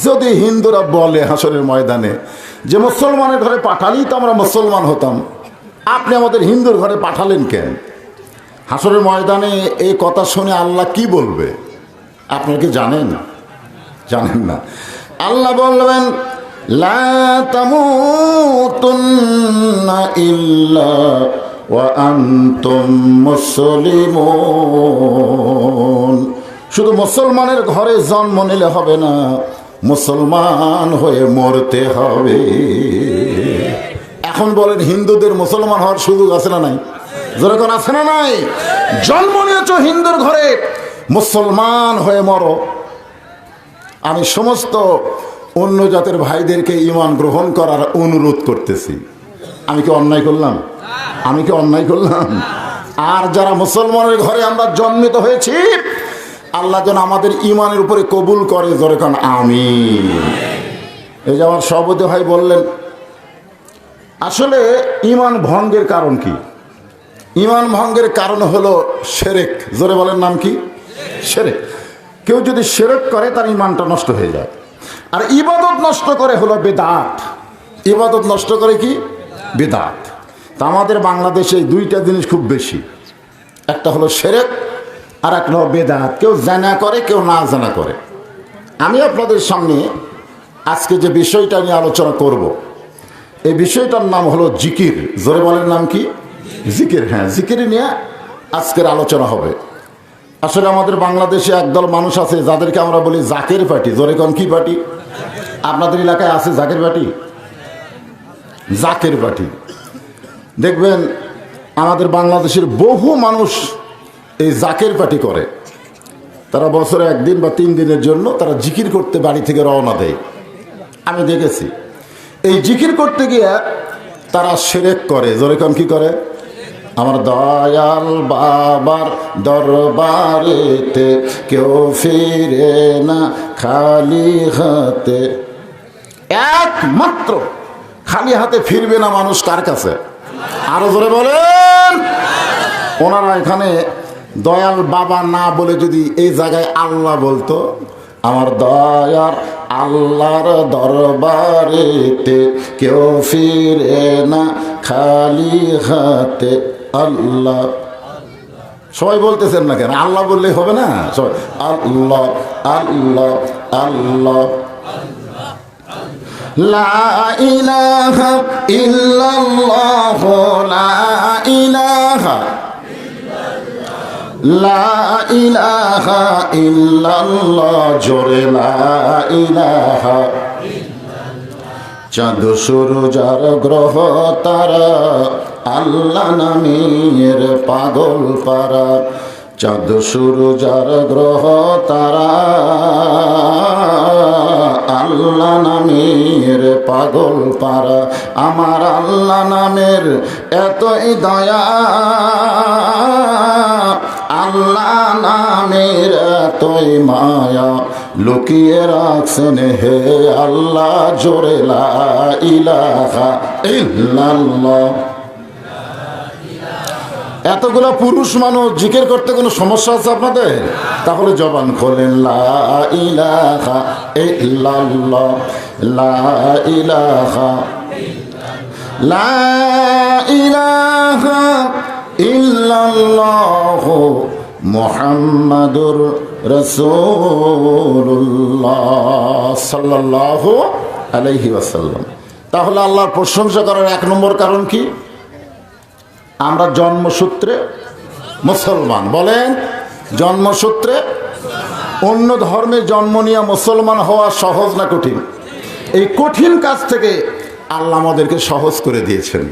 যদি হিন্দুরা বলে হাসরের ময়দানে যে মুসলমানের ঘরে পাঠালেই তো আমরা মুসলমান হতাম, আপনি আমাদের হিন্দুর ঘরে পাঠালেন কেন? হাসরের ময়দানে এই কথা শুনে আল্লাহ কি বলবে আপনারা কি জানেন? জানেন না। আল্লাহ বলবেন লা তামুতুন্না ইল্লা ওয়া আনতুম মুসলিমুন। শুধু মুসলমানের ঘরে জন্ম নিলে হবে না, মুসলমান হয়ে মরতে হবে। এখন বলেন হিন্দুদের মুসলমান হওয়ার সুযোগ আছে না নাই? যেরকম আছে না নাই? জন্ম নিয়েছ হিন্দুর ঘরে, মুসলমান হয়ে মরো। আমি সমস্ত অন্য জাতের ভাইদেরকে ঈমান গ্রহণ করার অনুরোধ করতেছি। আমি কি অন্যায় করলাম? আমি কি অন্যায় করলাম? আর যারা মুসলমানের ঘরে আমরা জন্মিত হয়েছি, আল্লাহ যেন আমাদের ঈমানের উপরে কবুল করে। যেরকম আমিন। এই যে আমার সভাপতি ভাই বললেন, আসলে ঈমান ভঙ্গের কারণ কি? ঈমান ভঙ্গের কারণ হলো শিরক। জোরে বলেন, নাম কি? শিরক। কেউ যদি শিরক করে তার ঈমানটা নষ্ট হয়ে যায়। আর ইবাদত নষ্ট করে হলো বিদআত। ইবাদত নষ্ট করে কি? বিদআত। তা আমাদের বাংলাদেশে এই দুইটা জিনিস খুব বেশি, একটা হলো শিরক আর একটা হলো বিদআত। কেউ জানা করে, কেউ না জানা করে। আমি আপনাদের সামনে আজকে যে বিষয়টা নিয়ে আলোচনা করব, এই বিষয়টার নাম হলো জিকির। জোরে বলেন, নাম কি? জিকির। হ্যাঁ, জিকির নিয়ে আজকের আলোচনা হবে। আসলে আমাদের বাংলাদেশে একদল মানুষ আছে যাদেরকে আমরা বলি জাকের পার্টি। জোরে কোন কি পার্টি? আপনাদের এলাকায় আছে জাকের পার্টি? জাকের পার্টি। দেখবেন আমাদের বাংলাদেশের বহু মানুষ এই জাকের পার্টি করে। তারা বছরে একদিন বা 3 দিনের জন্য তারা জিকির করতে বাড়ি থেকে রওনা দেয়। আমি দেখেছি এই জিকির করতে গিয়ে তারা শিরক করে। জোরে কোন কি করে? আমার দয়াল বাবার দরবারেতে কেউ ফিরে না খালি হাতে। একমাত্র খালি হাতে ফিরবে না মানুষ কার কাছে? আরো জোরে বলেন। ওনারা এখানে দয়াল বাবা না বলে যদি এই জায়গায় আল্লাহ বলতো, আমার দয়ার আল্লাহর দরবারেতে কেউ ফিরে না খালি হাতে। আল্লাহ সবাই বলতেছেন না কেন? আল্লাহ বললেই হবে না? সবাই আল্লাহ আল্লাহ আল্লাহ। লা ইলাহা ইল্লাল্লাহ, লা ইলাহা, লা ইলাহা ইল্লাল্লাহ। জোরে লা ইলাহা। চাঁদ সূরজ আর গ্রহ তারা আল্লাহ নামের পাগল পারা। চাঁদ সূরজ আর গ্রহ তারা আল্লাহ নামের পাগল পারা। আমার আল্লাহ নামের এতই দয়া, আল্লাহ নামের এতই মায়া, লুকিয়ে রাখছেন হে আল্লাহ। জোরে লা ইলাহা ইল্লাল্লাহ। এতগুলো পুরুষ মানুষ জিকির করতে কোনো সমস্যা আছে আপনাদের? তাহলে জবান খোলেন, লা ইলাহা ইল্লাল্লাহ, লা ইলাহা, লা ইলাহা ইল্লাল্লাহ মুহাম্মাদুর রাসূলুল্লাহ সাল্লাল্লাহু আলাইহি ওয়াসাল্লাম। তাহলে আল্লাহর প্রশংসা করার 1 নম্বর কারণ কি? আমরা জন্মসূত্রে মুসলমান। বলেন, জন্মসূত্রে। অন্য ধর্মে জন্ম নিয়ে মুসলমান হওয়া সহজ না কঠিন? এই কঠিন কাজ থেকে আল্লাহ আমাদেরকে সহজ করে দিয়েছেন।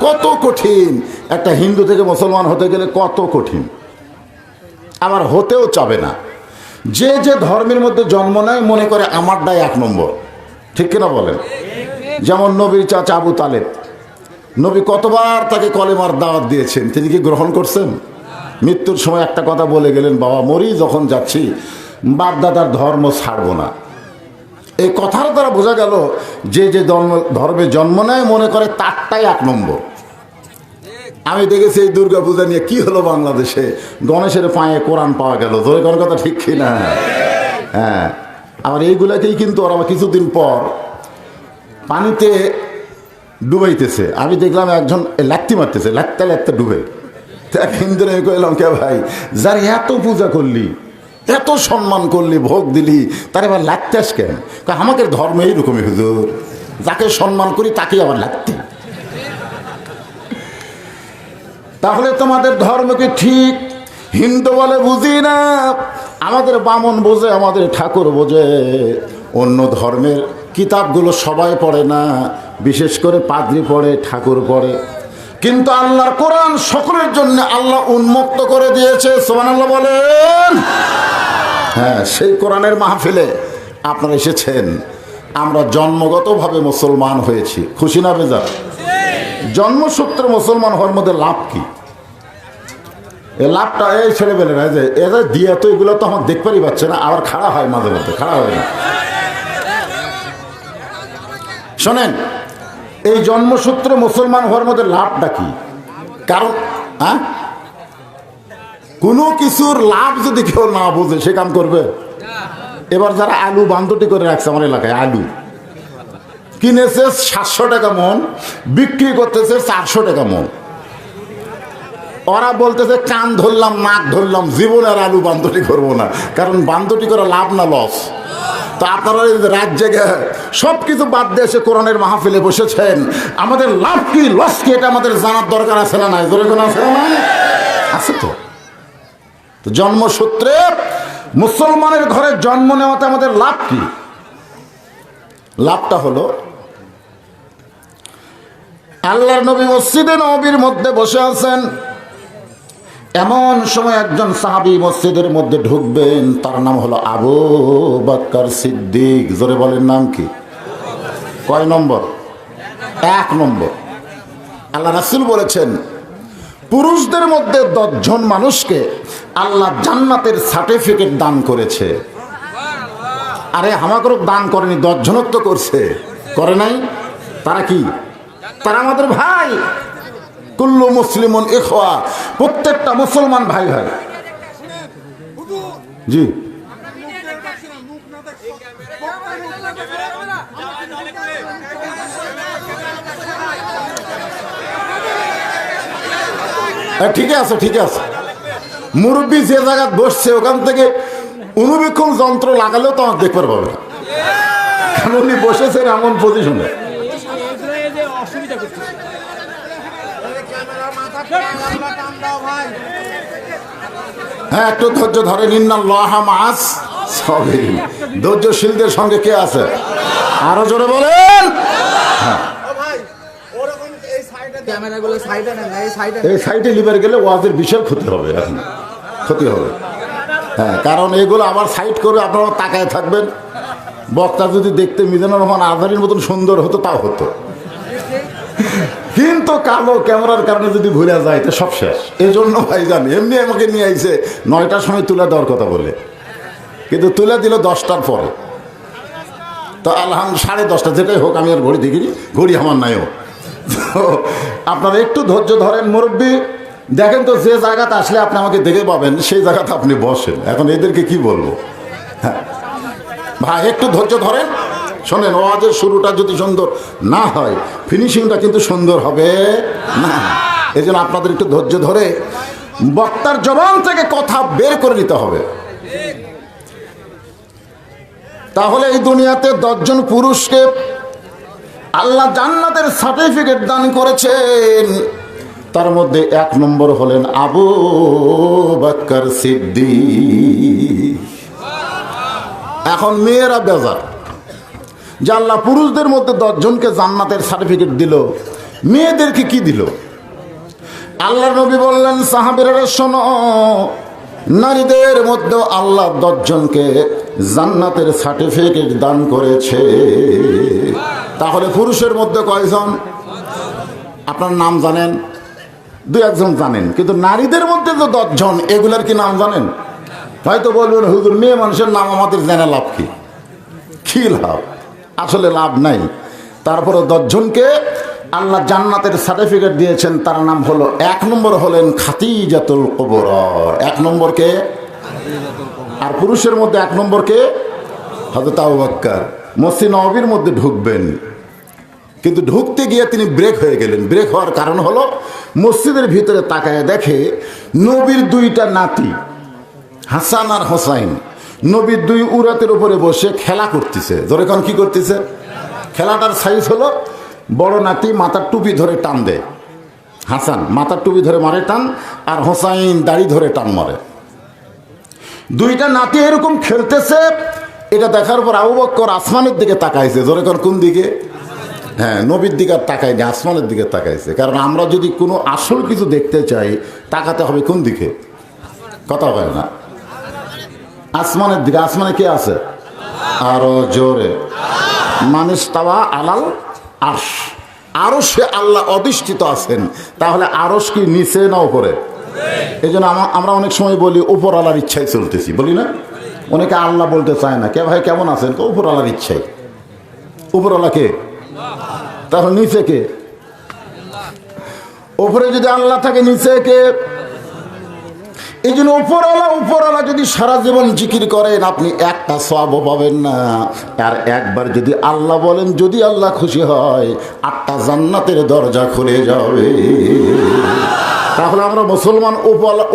কত কঠিন! একটা হিন্দু থেকে মুসলমান হতে গেলে কত কঠিন। আবার হতেও চাবে না। যে যে ধর্মের মধ্যে জন্ম নেয় মনে করে আমারটাই 1 নম্বর। ঠিক কিনা বলেন? যেমন নবীর চাচা আবু তালেব, নবী কতবার তাকে কলেমার দাওয়াত দিয়েছেন, তিনি কি গ্রহণ করছেন? মৃত্যুর সময় একটা কথা বলে গেলেন, বাবা মরি যখন যাচ্ছি বাপ দাদার ধর্ম ছাড়বো না। এই কথার দ্বারা বোঝা গেল যে যে ধর্মে জন্ম নেয় মনে করে তারটাই 1 নম্বর। আমি দেখেছি এই দুর্গা পূজা নিয়ে কি হলো বাংলাদেশে, গণেশের পায়ে কোরআন পাওয়া গেল। ধরে কোনো কথা ঠিক কিনা? হ্যাঁ, আবার এইগুলাকেই কিন্তু ওরা কিছুদিন পর পানিতে ডুবাইতেছে। আমি দেখলাম একজন লাত্তি মারতেছে, লাত্তা লাত্তা ডুবে। এক হিন্দুরে আমি কইলাম, কে ভাই, যার এত পূজা করলি, এত সম্মান করলি, ভোগ দিলি, তার এবার লাত্তাস কেন? আমাকে ধর্ম এইরকমই হুজুর, যাকে সম্মান করি তাকে আবার লাত্তি। তাহলে তোমাদের ধর্ম কি ঠিক? হিন্দু বলে বুঝি না, আমাদের বামন বোঝে, আমাদের ঠাকুর বোঝে। অন্য ধর্মের কিতাবগুলো সবাই পড়ে না, বিশেষ করে পাদ্রী পড়ে, ঠাকুর পড়ে, কিন্তু আল্লাহর কোরআন সকলের জন্য আল্লাহ উন্মুক্ত করে দিয়েছে। সুবহানাল্লাহ বলেন। হ্যাঁ, সেই কোরআনের মাহফিলে আপনারা এসেছেন। আমরা জন্মগতভাবে মুসলমান হয়েছি, খুশি না বেজার? জন্মসূত্রে মুসলমান হওয়ার মধ্যে লাভ কি? এই লাভটা এই ছেলেবেলেরা যে এরা দিয়ে তো এগুলো তো আমার দেখতেই পাচ্ছে না, আবার খাড়া হয়, মাঝে মধ্যে খাড়া হয় না। শোনেন, এই জন্মসূত্রে মুসলমান হওয়ার মধ্যে লাভটা কি? কারণ কোনো কিছুর লাভ যদি কেউ না বোঝে সে কাম করবে? এবার যারা আলু বান্ধটি করে রাখছে আমার এলাকায়, আলু কিনেছে 700 টাকা মন, বিক্রি করতেছে 400 টাকা মন। ওরা বলতেছে কান ধরলাম, নাক ধরলাম, জীবনে আর আলু বান্ধটি করবো না, কারণ বান্ধটি করে লাভ না লস। তো আপনারা রাত জেগে সব কিছু বাদ দিয়ে এসে কোরআনের মাহফিলে বসেছেন, আমাদের লাভ কি লস কি এটা আমাদের জানার দরকার আছে না নাই? জোরে কোন আছে না? আছে তো। জন্মসূত্রে মুসলমানের ঘরে জন্ম নেওয়াতে আমাদের লাভ কি? লাভটা হলো আল্লাহর নবী মসজিদে নববীর মধ্যে বসে আছেন, এমন সময় একজন সাহাবী মসজিদের মধ্যে ঢুকবেন, তার নাম হলো আবু বকর সিদ্দিক। জোরে বলেন, নাম কি? কয় নম্বর? 1 নম্বর। আল্লাহ রাসূল বলেছেন, পুরুষদের মধ্যে 10 জন মানুষকে আল্লাহ জান্নাতের সার্টিফিকেট দান করেছে। আরে আমাকে দান করেনি, 10 জনক তো করছে, করে নাই? তারা কি? তারা আমাদের ভাই। কুল্লু মুসলিমুন ইখওয়া, প্রত্যেকটা মুসলমান ভাই ভাই। জি, ঠিক আছে, ঠিক আছে। মুরব্বী যে জায়গায় বসছে ওখান থেকে অনুবীক্ষণ যন্ত্র লাগালেও তো আমার দেখতে পাবে, কারণ উনি বসেছেন এমন পজিশনে। হ্যাঁ, একটু ধৈর্য ধরেন। ইন্নাল্লাহা মাআস সাবিরিন, ধৈর্যশীলদের সঙ্গে কে আছে? আরো জোরে বলেন। এই সাইডে লিবার গেলে ওয়াজের বিশাল ক্ষতি হবে, এখন ক্ষতি হবে। হ্যাঁ, কারণ এগুলো আবার সাইড করে আপনারা তাকায় থাকবেন। বক্তা যদি দেখতে মিজানুর রহমান আজহারীর মতন সুন্দর হতো তাও হতো, কিন্তু কালো ক্যামেরার কারণে যদি ভুলে যায় তো সব শেষ। এই জন্য ভাইজান এমনি আমাকে নিয়ে আইছে 9টার সময় তুলে দেওয়ার কথা বলে, কিন্তু তুলে দিল 10টার পরে। তো আলহামদুলিল্লাহ 10:30, যেটাই হোক, আমি আর ঘড়ি দেখিনি, ঘড়ি আমার নাইও। তো আপনারা একটু ধৈর্য ধরেন। মুরব্বী দেখেন তো, যে জায়গাতে আসলে আপনি আমাকে দেখে পাবেন সেই জায়গাতে আপনি বসেন। এখন এদেরকে কি বলবো? হ্যাঁ ভাই, একটু ধৈর্য ধরেন। শোনেন, ওয়াজের শুরুটা যদি সুন্দর না হয় ফিনিশিংটা কিন্তু সুন্দর হবে না। এই জন্য আপনাদের একটু ধৈর্য ধরে বক্তার জবান থেকে কথা বের করে নিতে হবে। তাহলে এই দুনিয়াতে 10 জন পুরুষকে আল্লাহ জান্নাতের সার্টিফিকেট দান করেছেন, তার মধ্যে 1 নম্বর হলেন আবু বকর সিদ্দিক। এখন মেয়েরা বেজার যে আল্লাহ পুরুষদের মধ্যে 10 জনকে জান্নাতের সার্টিফিকেট দিল, মেয়েদেরকে কি দিল? আল্লাহর নবী বললেন, সাহাবীরা শোনো, নারীদের মধ্যে আল্লাহ 10 জনকে জান্নাতের সার্টিফিকেট দান করেছে। তাহলে পুরুষের মধ্যে কয়জন? আপনার নাম জানেন, 2-1 জন জানেন, কিন্তু নারীদের মধ্যে যে 10 জন, এগুলার কি নাম জানেন? হয়তো বলবেন, হুজুর মেয়ে মানুষের নাম আমাদের জেনে লাভ কি? কি লাভ? আসলে লাভ নাই। তারপরে 10 জনকে আল্লাহ জান্নাতের সার্টিফিকেট দিয়েছেন। তার নাম হলো, 1 নম্বর হলেন খাদিজাতুল কুবরা। 1 নম্বর কে? আর পুরুষের মধ্যে 1 নম্বর কে? হযরত আবু বকর মসজিদ নববীর মধ্যে ঢুকবেন, কিন্তু ঢুকতে গিয়ে তিনি ব্রেক হয়ে গেলেন। ব্রেক হওয়ার কারণ হলো মসজিদের ভিতরে তাকায় দেখে নবীর দুইটা নাতি হাসান আর হোসাইন নবীর দুই উরাতের উপরে বসে খেলা করতেছে। ধরে কোন কি করতেছে? খেলাটার সাইজ হলো বড় নাতি মাথার টুপি ধরে টান দেয়, হাসান মাথার টুপি ধরে মারে টান, আর হোসাইন দাড়ি ধরে টান মারে। দুইটা নাতি এরকম খেলতেছে। এটা দেখার পর আবু বকর আসমানের দিকে তাকাইছে। ধরে কোন দিকে? হ্যাঁ, নবীর দিকে আর তাকায়নি, আসমানের দিকে তাকাইছে। কারণ আমরা যদি কোনো আসল কিছু দেখতে চাই তাকাতে হবে কোন দিকে? কথা হয় না, আসমানের দিকে। আসমানে কে আছে? আরো জোরে, মানুষ তাওয়া আলাল আরশ, আরশে আল্লাহ অধিষ্ঠিত আছেন। তাহলে আরশ কি নিচে না উপরে? এই জন্য আমরা অনেক সময় বলি উপর আল্লাহর ইচ্ছায় চলতেছি, বলি না? অনেকে আল্লাহ বলতে চায় না। কে ভাই কেমন আছেন? তো উপর আল্লাহর ইচ্ছায়। উপর আল্লাহ কে? তাহলে নিচে কে? উপরে যদি আল্লাহ থাকে নিচে কে? এই জন্য উপরওয়ালা যদি সারা জীবন জিকির করেন আপনি একটা সওয়াবও পাবেন না। আর একবার যদি আল্লাহ বলেন, যদি আল্লাহ খুশি হয় 8টা জান্নাতের দরজা খুলে যাবে। তাহলে আমরা মুসলমান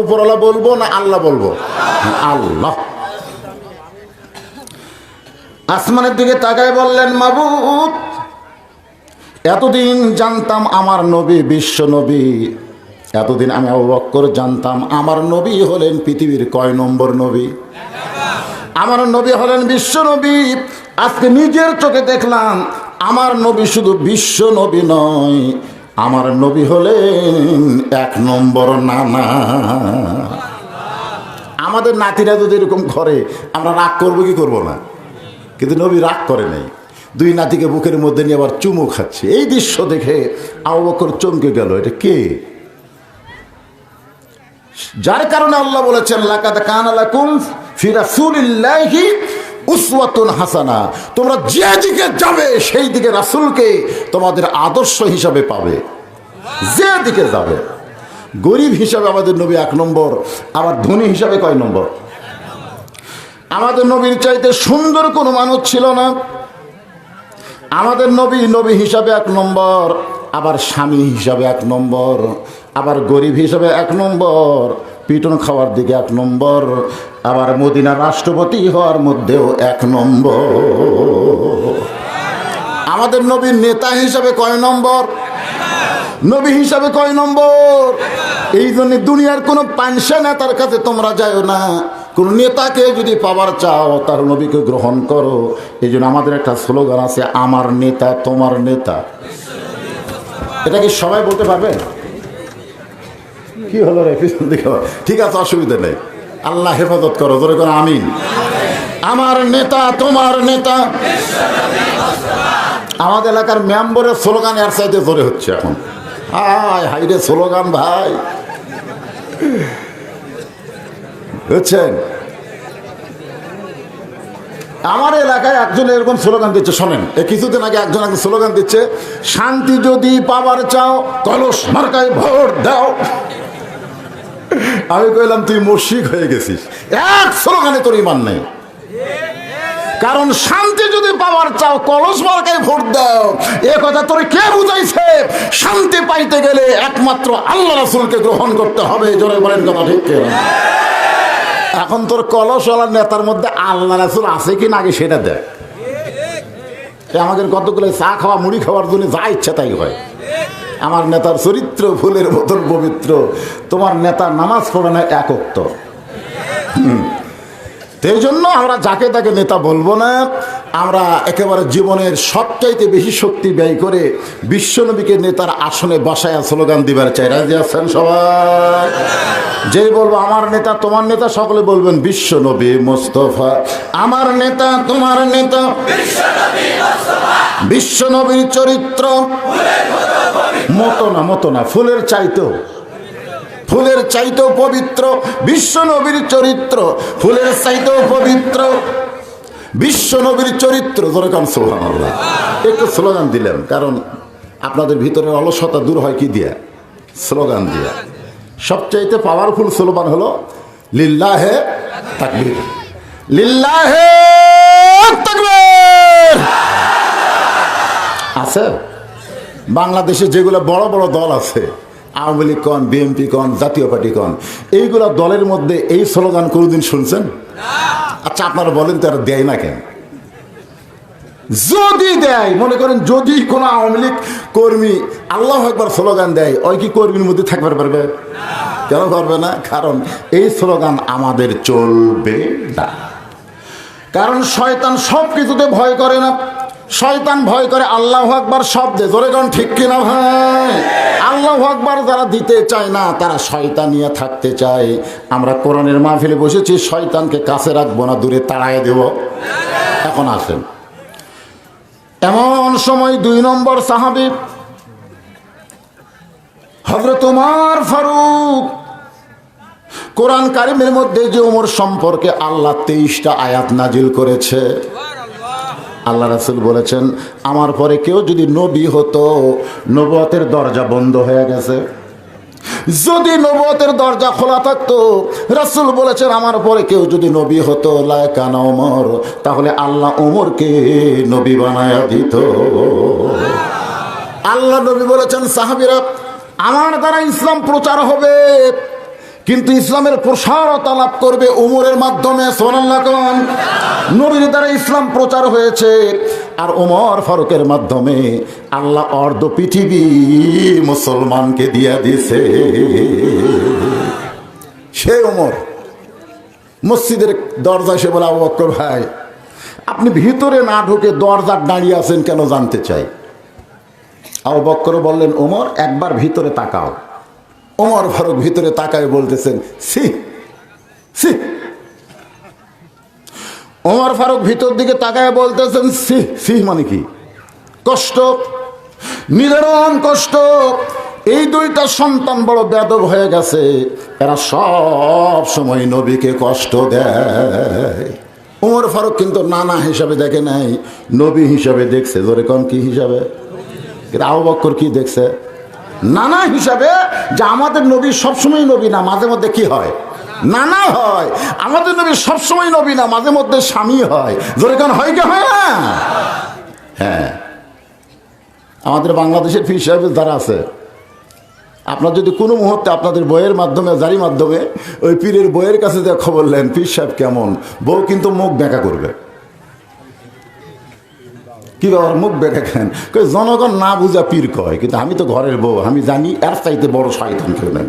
উপরওয়ালা বলবো না আল্লাহ বলবো? আল্লাহ। আসমানের দিকে তাকায় বললেন, মাবুদ, এতদিন জানতাম আমার নবী বিশ্ব নবী, এতদিন আমি আবু বকর জানতাম আমার নবী হলেন পৃথিবীর কয় নম্বর নবী? আমার নবী হলেন বিশ্ব নবী। আজকে নিজের চোখে দেখলাম আমার নবী শুধু বিশ্ব নবী নয়, আমার নবী হলেন 1 নম্বর নানা। আমাদের নাতিরা যদি এরকম করে আমরা রাগ করবো কি করবো না? কিন্তু নবী রাগ করে নাই। 2 নাতিকে বুকের মধ্যে নিয়ে আবার চুমু খাচ্ছে। এই দৃশ্য দেখে আবু বকর চমকে গেল, এটা কে? যার কারণে আল্লাহ বলেছেন, লাকাদ কানা লাকুম ফি রাসূলিল্লাহি উসওয়াতুন হাসানা। তোমরা যে দিকে যাবে সেই দিকে রাসূলকে তোমাদের আদর্শ হিসাবে পাবে। যে দিকে যাবে। গরিব হিসাবে আমাদের নবী 1 নম্বর, আবার ধনী হিসাবে কয় নম্বর? আমাদের নবীর চাইতে সুন্দর কোনো মানুষ ছিল না। আমাদের নবী হিসাবে 1 নম্বর, আবার স্বামী হিসাবে 1 নম্বর, আবার গরিব হিসাবে 1 নম্বর, পিটন খাওয়ার দিকে 1 নম্বর, আবার মদিনার রাষ্ট্রপতি হওয়ার মধ্যেও 1 নম্বর। আমাদের নবীর নেতা হিসাবে কয় নম্বর? নবী হিসাবে কয় নম্বর? এই জন্য দুনিয়ার কোনো পাঁচশা নেতার কাছে তোমরা যাও না। কোন নেতাকে যদি পাবার চাও তার নবীকে গ্রহণ করো। এই জন্য আমাদের একটা স্লোগান আছে, আমার নেতা তোমার নেতা। এটা কি সবাই বলতে পারবে? কি হলো রে? ঠিক আছে, অসুবিধা নেই। আল্লাহ হেফাজত করো, জোরে করো আমিন। আমার নেতা তোমার নেতা। আমাদের এলাকার মেম্বরের স্লোগান এর চাইতে জোরে হচ্ছে এখন। হাইরে স্লোগান ভাই, বুঝছেন? আমার এলাকায় একজন এরকম স্লোগান দিচ্ছে, শোনেন। কিছুদিন আগে একজন স্লোগান দিচ্ছে, শান্তি যদি পাবার চাও কলস মার্কায় ভোট দাও। আমি কইলাম তুই মুশরিক হয়ে গেছিস, এক স্লোগানে তোর ঈমান নেই। কারণ শান্তি যদি পাওয়ার চাও কলস মার্কায় ভোট দাও, এ কথা তোর কে বুঝাইছে? শান্তি পাইতে গেলে একমাত্র আল্লাহ রাসূলকে গ্রহণ করতে হবে। জোরে বলেন কথা ঠিক কিনা? এখন তোর কলসওয়ালার নেতার মধ্যে আল্লাহ রাসূল আছে কি না আগে সেটা দেখ। আমাদের কতগুলো চা খাওয়া মুড়ি খাওয়ার জন্য যা ইচ্ছা তাই হয়। আমার নেতার চরিত্র ফুলের মতন পবিত্র, তোমার নেতা নামাজ পড়ে না 1 ওয়াক্ত। এই জন্য আমরা যাকে তাকে নেতা বলবো না। আমরা একেবারে জীবনের সবচাইতে বেশি শক্তি ব্যয় করে বিশ্বনবীকে নেতার আসনে বসায় স্লোগান দিবার চাই। রাজি আছেন সবাই? যেই বলবো আমার নেতা তোমার নেতা, সকলে বলবেন বিশ্বনবী মুস্তাফা আমার নেতা তোমার নেতা। বিশ্বনবীর চরিত্র মতো না ফুলের চাইতেও পবিত্র। বিশ্বনবীর চরিত্র ফুলের চাইতেও পবিত্র। বিশ্বনবীর চরিত্র যেরকম সুবহানাল্লাহ। একটু স্লোগান দিলাম, কারণ আপনাদের ভিতরে অলসতা দূর হয় কি দিয়া? স্লোগান দিয়া। সবচাইতে পাওয়ারফুল স্লোগান হলো লিল্লাহে তাকবীর, লিল্লাহে তাকবীর। আছে? বাংলাদেশে যেগুলো বড় বড় দল আছে, আওয়ামী লীগ কন, বিএনপি কন, জাতীয় পার্টি কন, এইগুলো দলের মধ্যে এই স্লোগান কোনোদিন শুনছেন? আচ্ছা আপনারা বলেন তো, এরা দেয় না কেন? যদি দেয়, মনে করেন যদি কোনো আওয়ামী লীগ কর্মী আল্লাহু আকবার স্লোগান দেয়, ওই কি কর্মীর মধ্যে থাকতে পারবে? কেন পারবে না? কারণ এই স্লোগান আমাদের চলবে না। কারণ শয়তান সব কিছুতে ভয় করে না, শয়তান ভয় করে আল্লাহু আকবার শব্দে। জোরে কোন ঠিক কিনা ভাই? আল্লাহু আকবার যারা দিতে চায় না তারা শয়তান নিয়ে থাকতে চায়। আমরা কোরআনের মাহফিলে বসেছি, শয়তানকে কাছে রাখবো না, দূরে তাড়ায় দেব। এখন আসেন, এমন সময় 2 নম্বর সাহাবী হযরত ওমর ফারুক, কোরআন কারিমের মধ্যে যে ওমর সম্পর্কে আল্লাহ 23টা আয়াত নাজিল করেছে, আল্লাহ রাসূল বলেছেন আমার পরে কেউ যদি নবী হতো, নবুয়তের দরজা বন্ধ হয়ে গেছে। যদি নবুয়তের দরজা খোলা থাকতো, রাসূল বলেছেন আমার পরে কেউ যদি নবী হতো লাকানা ওমর, তাহলে আল্লাহ ওমরকে নবী বানায়া দিত। আল্লাহ নবী বলেছেন সাহাবীরা আমার দ্বারা ইসলাম প্রচার হবে, কিন্তু ইসলামের প্রসারতা লাভ করবে ওমরের মাধ্যমে। সুবহানাল্লাহ কোন? নবীর দ্বারা ইসলাম প্রচার হয়েছে, আর ওমর ফারুকের মাধ্যমে আল্লাহ অর্ধ পৃথিবী মুসলমানকে দিয়া দিছে। সে ওমর মসজিদের দরজা এসে বলে আবু বকর ভাই আপনি ভিতরে না ঢুকে দরজার দাঁড়িয়ে আছেন কেন জানতে চাই। আবু বকর বললেন ওমর একবার ভিতরে তাকাও। ওমর ফারুক ভিতরে তাকায় বলতেছেন সি সি। ওমর ফারুক ভিতর দিকে তাকায় বলতেছেন সি সি মানে কি? কষ্ট, নিদারুণ কষ্ট। এই 2টা সন্তান বড় বেয়াদব হয়ে গেছে, এরা সব সময় নবীকে কষ্ট দেয়। ওমর ফারুক কিন্তু নানা হিসাবে দেখে নাই, নবী হিসাবে দেখছে। জোরে কোন কি হিসাবে? আবু বকর কি দেখছে? নানা হিসাবে, যে আমাদের নবী সবসময় নবী না, মাঝে মধ্যে কি হয়? নানা হয়। আমাদের নবী সবসময় নবী না, মাঝে মধ্যে স্বামী হয়। জোরে কোন হয় কি হয় না? হ্যাঁ, আমাদের বাংলাদেশের পীর সাহেব যারা আছে, আপনার যদি কোনো মুহূর্তে আপনাদের বইয়ের মাধ্যমে, জারি মাধ্যমে ওই পীরের বইয়ের কাছে যে খবর নেন পীর সাহেব কেমন, বউ কিন্তু মুখ বেঁকা করবে। কি ব্যাপার মুখ বেঁকা কেন? জনগণ না বুঝা পীর কয়, কিন্তু আমি তো ঘরের বউ, আমি জানি এর চাইতে বড় শয়তান কেউ নেই।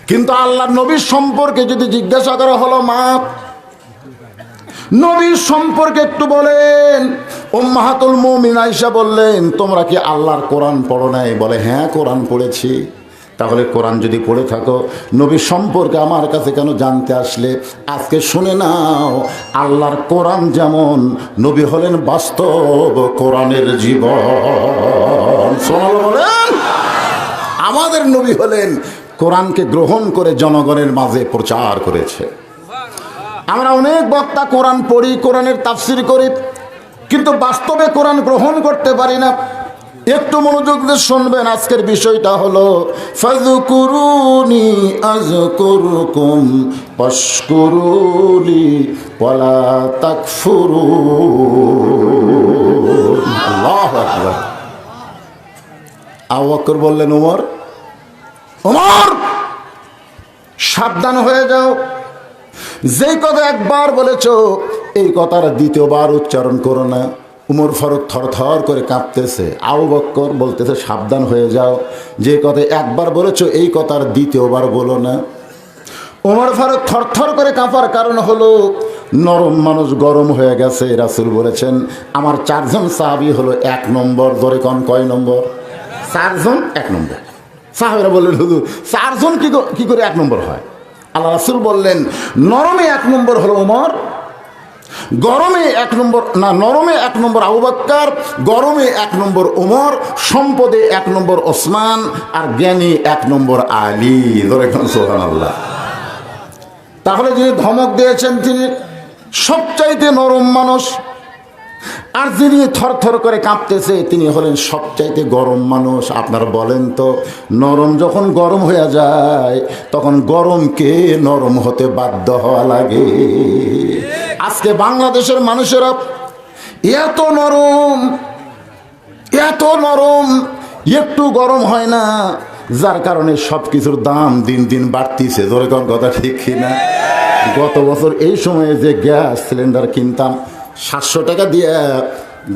কিন্তু আল্লাহর নবীর সম্পর্কে যদি জিজ্ঞাসা করা হলো মা নবীর সম্পর্কে একটু বলেন, উম্মাহাতুল মুমিনিন আয়েশা বললেন তোমরা কি আল্লাহর কোরআন পড়ো নাই? বলে হ্যাঁ কোরআন পড়েছি। তাহলে কোরআন যদি পড়ে থাকো, নবীর সম্পর্কে আমার কাছে কেন জানতে আসলে? আজকে শুনে নাও, আল্লাহর কোরআন যেমন, নবী হলেন বাস্তব কোরআনের জীবন। বলেন আমাদের নবী হলেন কোরআনকে গ্রহণ করে জনগণের মাঝে প্রচার করেছে। আমরা অনেক বক্তা কোরআন পড়ি, কোরআনের তাফসীর করি, কিন্তু বাস্তবে কোরআন গ্রহণ করতে পারি না। একটু মনোযোগ দিয়ে শুনবেন, আজকের বিষয়টা হলো ফাযকুরুনি আযকুরকুম ওয়াশকুরুলি ওয়ালা তাকফুরুন। আল্লাহু আকবার। আবু বকর বললেন ওমর, ওমর সাবধান হয়ে যাও, যেই কথা একবার বলেছো এই কথার দ্বিতীয়বার উচ্চারণ করো না। উমর ফারুক থরথর করে কাঁপতেছে। আবু বকর বলতেছে সাবধান হয়ে যাও, যে কথা একবার বলেছো এই কথার দ্বিতীয়বার বলো না। উমর ফারুক থরথর করে কাঁপার কারণ হলো নরম মানুষ গরম হয়ে গেছে। রাসূল বলেছেন আমার 4 জন সাহাবী হলো 1 নম্বর। ধরে কোন কয় নম্বর? 4 জন 1 নম্বর। সাহাবীরা বললেন হুজুর 4 জন কি করে 1 নম্বর হয়? আল্লাহ রাসূল বললেন নরমে 1 নম্বর হলো ওমর, গরমে 1 নম্বর না, নরমে 1 নম্বর আবু বকর, গরমে 1 নম্বর ওমর, সম্পদে 1 নম্বর ওসমান, আর জ্ঞানী 1 নম্বর আলী। ধরে কোন সুবহানাল্লাহ। তাহলে যিনি ধমক দিয়েছেন তিনি সবচাইতে নরম মানুষ, আর যিনি থরথর করে কাঁপতেছে তিনি হলেন সবচাইতে গরম মানুষ। আপনারা বলেন তো, নরম যখন গরম হয়ে যায় তখন গরমকে নরম হতে বাধ্য হওয়া লাগে। আজকে বাংলাদেশের মানুষেরা এত নরম, এত নরম, একটু গরম হয় না, যার কারণে সব কিছুর দাম দিন দিন বাড়তিছে। ধরে কোন কথা ঠিক কিনা? গত বছর এই সময়ে যে গ্যাস সিলিন্ডার কিনতাম 700 টাকা দিয়ে,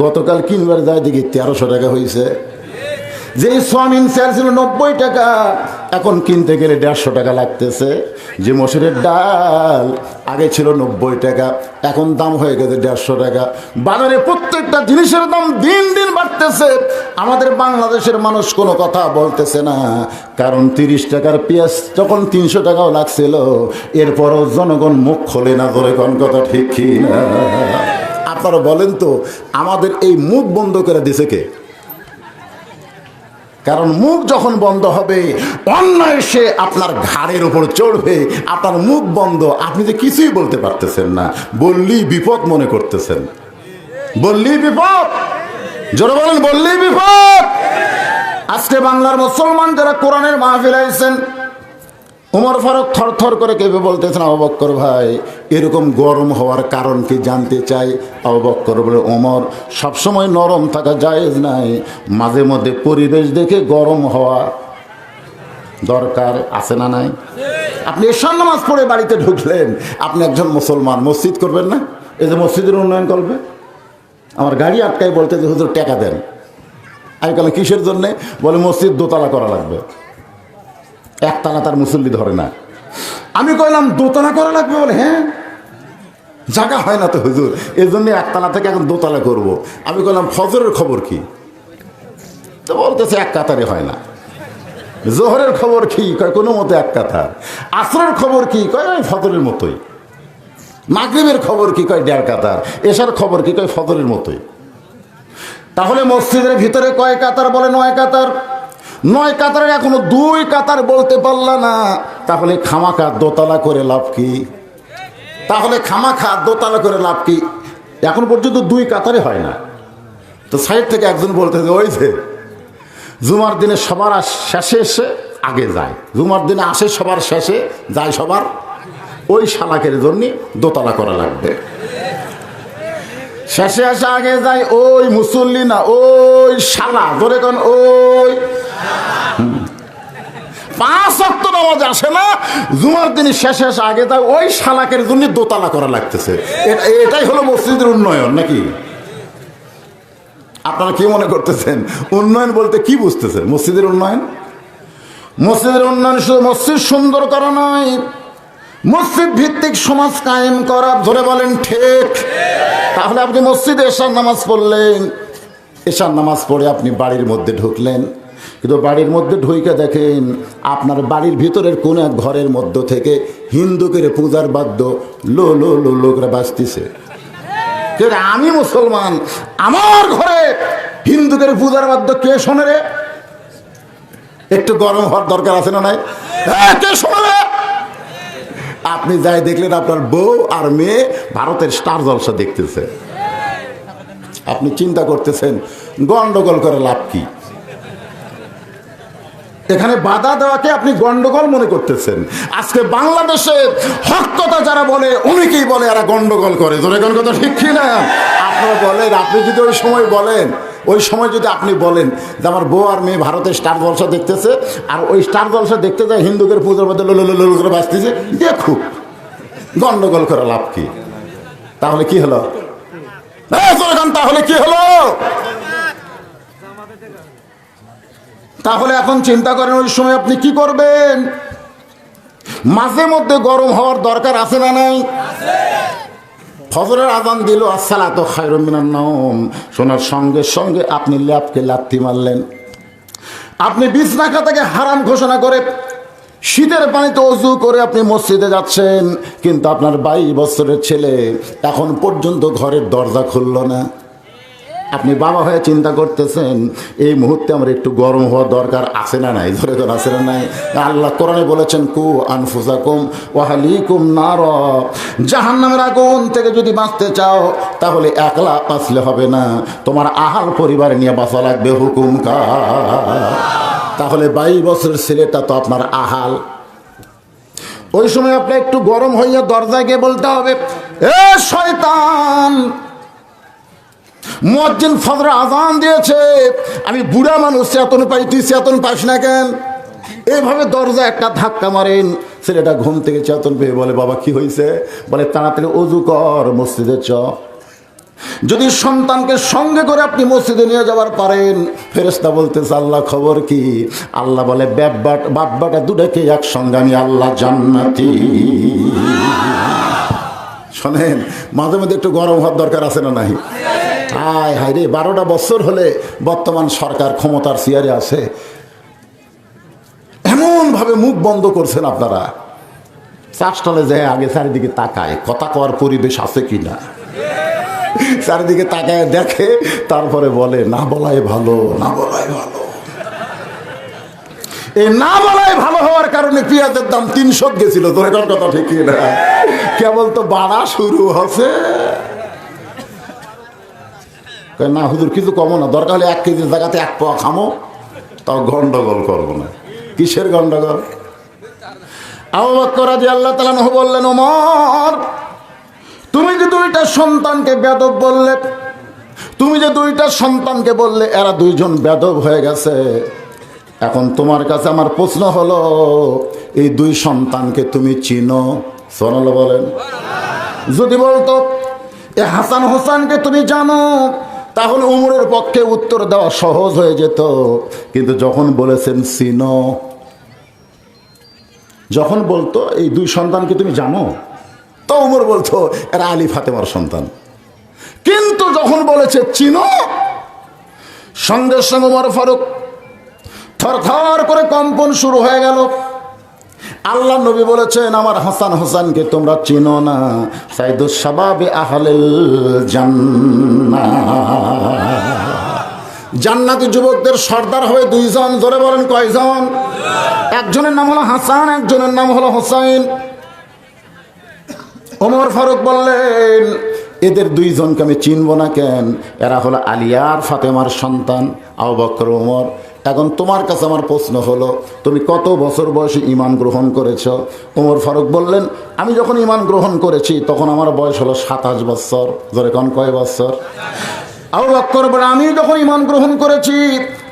গতকাল কিনবার যায় দেখি 1300 টাকা হয়েছে। যে সোয়াবিন সেল ছিল 90 টাকা, এখন কিনতে গেলে 150 টাকা লাগতেছে। যে মসুরের ডাল আগে ছিল 90 টাকা, এখন দাম হয়ে গেছে 150 টাকা। বাজারে প্রত্যেকটা জিনিসের দাম দিন দিন বাড়তেছে। আমাদের বাংলাদেশের মানুষ কোনো কথা বলতেছে না, কারণ 30 টাকার পেঁয়াজ যখন 300 টাকাও লাগছিল, এরপরও জনগণ মুখ খোলে না। ধরে কোন কথা ঠিক কি না? আপনারা বলেন তো, আমাদের এই মুখ বন্ধ করে দিছে কে? কারণ মুখ যখন বন্ধ হবে, অন্যায় সে আপনার ঘাড়ের উপর চড়বে। আপনার মুখ বন্ধ, আপনি যে কিছুই বলতে পারতেছেন না, বললেই বিপদ মনে করতেছেন। বললেই বিপদ, জোরে বলেন, বললেই বিপদ। আজকে বাংলার মুসলমান যারা কোরআনের মাহফিল আইছেন, ওমর ফারুক থরথর করে কেঁপে বলতেছেন, আবু বকর ভাই, এরকম গরম হওয়ার কারণ কি জানতে চাই। আবু বকর বলে, ওমর, সবসময় নরম থাকা জায়েজ নাই, মাঝে মধ্যে পরিবেশ দেখে গরম হওয়া দরকার, আছে না নাই? আপনি এশার নামাজ পড়ে বাড়িতে ঢুকলেন, আপনি একজন মুসলমান, মসজিদ করবেন না? এই যে মসজিদের উন্নয়ন করবে, আমার গাড়ি আটকায় বলতে যে হুজুর টাকা দেন। আমি বললাম কিসের জন্যে? বলে মসজিদ দোতলা করা লাগবে, একতলা তার মুসল্লি ধরে না। আমি কইলাম দোতলা করা লাগবে? বলে হ্যাঁ, জায়গা হয় না তো হুজুর, এই জন্য একতলা থেকে এখন দোতলা করব। আমি কইলাম ফজরের খবর কি? তো বলতেছে এক কাতারে হয় না। জোহরের খবর কি? কয় কোনো মতো এক কাতার। আসরের খবর কি? কয় ওই ফজরের মতোই। মাগরিবের খবর কি? কয় 1.5 কাতার। এশার খবর কি? কয় ফজরের মতোই। তাহলে মসজিদের ভিতরে কয় কাতার? বলে 9 কাতার। 9 কাতারের এখনো 2 কাতার বলতে পারলা না, তাহলে খামাখা দোতলা করে লাভ কি? তাহলে খামাখা দোতলা করে লাভ কি? এখন পর্যন্ত 2 কাতারে হয় না। তো সাইড থেকে একজন বলতেছে, ওই যে জুমার দিনে সবার শেষে এসে আগে যায়, জুমার দিনে আসে সবার শেষে, যায় সবার, ওই শালাকের জন্য দোতলা করা লাগবে। শেষে আসে আগে যায় ওই মুসল্লি না, ওই শালা। ধরে কোন ওই 5 ওয়াক্ত নামাজ আসে না, জুমার দিন শেষে আসে আগে যায়, ওই শালাকের জন্য দোতলা করা লাগতেছে। এটাই হলো মসজিদের উন্নয়ন নাকি? আপনারা কি মনে করতেছেন? উন্নয়ন বলতে কি বুঝতেছেন? মসজিদের উন্নয়ন, মসজিদের উন্নয়ন শুধু মসজিদ সুন্দর করা নয়, মসজিদ ভিত্তিক সমাজ কায়েম করা। ধরে বলেন ঠিক? তাহলে আপনি মসজিদে এশার নামাজ পড়লেন, এশার নামাজ পড়ে আপনি বাড়ির মধ্যে ঢুকলেন, কিন্তু বাড়ির মধ্যে ঢুকে দেখেন আপনার বাড়ির ভিতরের কোন এক ঘরের মধ্য থেকে হিন্দুকের পূজার বাদ্য লো লো লো লো করে বাজতেছে। আমি মুসলমান, আমার ঘরে হিন্দুকের পূজার বাদ্য কে শোনে রে? একটু গরম হওয়ার দরকার আছে না নাই? কে শোনে রে? আপনি যাই দেখলেন আপনার বউ আর মেয়ে ভারতের স্টার জলসা দেখতেছে, আপনি চিন্তা করতেছেন গন্ডগোল করে লাভ কি? এখানে বাধা দেওয়াকে আপনি গন্ডগোল মনে করতেছেন। আজকে বাংলাদেশে হক কথা যারা বলে, অনেকেই বলে এরা গন্ডগোল করে। ধরে কোন কথা ঠিক কিনা? আপনারা বলেন, আপনি যদি ওই সময় বলেন, ওই সময় যদি আপনি বলেন যে আমার বউ আর মেয়ে ভারতের স্টার জলসা দেখতেছে, আর ওই স্টার জলসা দেখতে যায় হিন্দুদের পুজোর মধ্যে লোল করে বাঁচতেছে, দেখুক, গন্ডগোল করে লাভ কি? তাহলে কি হলো? তাহলে কি হলো? তাহলে এখন চিন্তা করেন ওই সময় আপনি কি করবেন? মাঝে মধ্যে গরম হওয়ার দরকার আছে না নাই? ফজরের আযান দিল, আসসালাতু খায়রুম মিনান নাওম, শোনার সঙ্গে সঙ্গে আপনি ল্যাপকে লাথি মারলেন। আপনি বিছনা খাতাকে হারাম ঘোষণা করে শীতের পানিতে ওযু করে আপনি মসজিদে যাচ্ছেন, কিন্তু আপনার 22 বছরের ছেলে এখন পর্যন্ত ঘরের দরজা খুলল না। আপনি বাবা হয়ে চিন্তা করতেছেন এই মুহূর্তে আমার একটু গরম হওয়া দরকার আছে না নাই? ধরে ধরে আছে না নাই? আল্লাহ কোরআনে বলেছেন, কু আনফুসাকুম ওয়া আহলিকুম নার, জাহান্নামের আগুন থেকে যদি বাঁচতে চাও তাহলে একলা বাঁচলে হবে না, তোমার আহাল পরিবার নিয়ে বাঁচা লাগবে। হুকুম কা? তাহলে 22 বছরের ছেলেটা তো আপনার আহাল। ওই সময় আপনি একটু গরম হইয়া দরজায় গিয়ে বলতে হবে, এ শয়তান, মুয়াজ্জিন ফজর আজান দিয়েছে, আমি বুড়া মানুষ, চেতন পাই, তুই চেতন পাস না কেন? এইভাবে দরজা একটা ধাক্কা মারেন, ছেলেটা ঘুম থেকে চেতন পেয়ে বলে, বাবা কি হয়েছে? বলে, তাড়াতাড়ি অজু কর, মসজিদে চ। যদি সন্তানকে সঙ্গে করে আপনি মসজিদে নিয়ে যাবার পারেন, ফেরেশতা বলতেছে, আল্লাহ খবর কি? আল্লাহ বলে, বাব্বাটা দুটাকে একসঙ্গে আমি আল্লাহ জান্নাতি। শোনেন, মাঝে মধ্যে একটু গরম হওয়ার দরকার আছে না নাই? হায় হায় রে, 12টা বছর হলে বর্তমান সরকার ক্ষমতার চেয়ারে আছে, এমন ভাবে মুখ বন্ধ করছেন আপনারা। চাষটালে যায় আগে চারিদিকে তাকায়, কথা কওয়ার পরিবেশ আছে কিনা, চারিদিকে তাকায় দেখে, তারপরে বলে না বলাই ভালো, না বলাই ভালো। এই না বলাই ভালো হওয়ার কারণে পেঁয়াজের দাম 300 গেছিল। তোর এখন কথা ঠিক না, কেবল তো বাড়া শুরু হচ্ছে। না হুজুর কিছু কমো না, দরকার হলে 1 কেজির জায়গাতে 1 পোয়া খামো, তাও গন্ডগোল করবো না। কিসের গন্ডগোল? আবু বকর রাদিয়াল্লাহু তাআলা আনহু বললেন, ওমর তুমি যে 2টা সন্তানকে বেয়াদব বললে, তুমি যে 2টা সন্তানকে বললে এরা 2 জন বেয়াদব হয়ে গেছে, এখন তোমার কাছে আমার প্রশ্ন হলো, এই 2 সন্তানকে তুমি চিনো? সুবহানাল্লাহ বলেন। যদি বলতো এ হাসান হোসেনকে তুমি জানো, তাহলে উমরের পক্ষে উত্তর দেওয়া সহজ হয়ে যেত। কিন্তু যখন বলেছেন চিনো, যখন বলতো এই 2 সন্তানকে তুমি জানো, তো উমর বলতো এরা আলী ফাতেমার সন্তান। কিন্তু যখন বলেছে চিনো, সঙ্গে সঙ্গে উমর ফারুক থরথর করে কম্পন শুরু হয়ে গেল। আল্লাহ নবী বলেছেন, আমার হাসান হোসেনকে তোমরা চিনো না, সাইদুস শাবাবে আহলিল জান্নাহ, জান্নাতি যুবকদের সর্দার হবে 2 জন। ধরে বলেন কয়জন? একজনের নাম হলো হাসান, একজনের নাম হলো হোসাইন। ওমর ফারুক বললেন, এদের 2 জনকে আমি চিনবো না কেন? এরা হলো আলী আর ফাতেমার সন্তান। আবু বকর, ওমর, এখন তোমার কাছে আমার প্রশ্ন হলো, তুমি কত বছর বয়সে ঈমান গ্রহণ করেছ? ওমর ফারুক বললেন, আমি যখন ঈমান গ্রহণ করেছি তখন আমার বয়স হলো 27 বছর। ধরে কোন কয় বছর? আবু বকর বলে, আমি যখন ঈমান গ্রহণ করেছি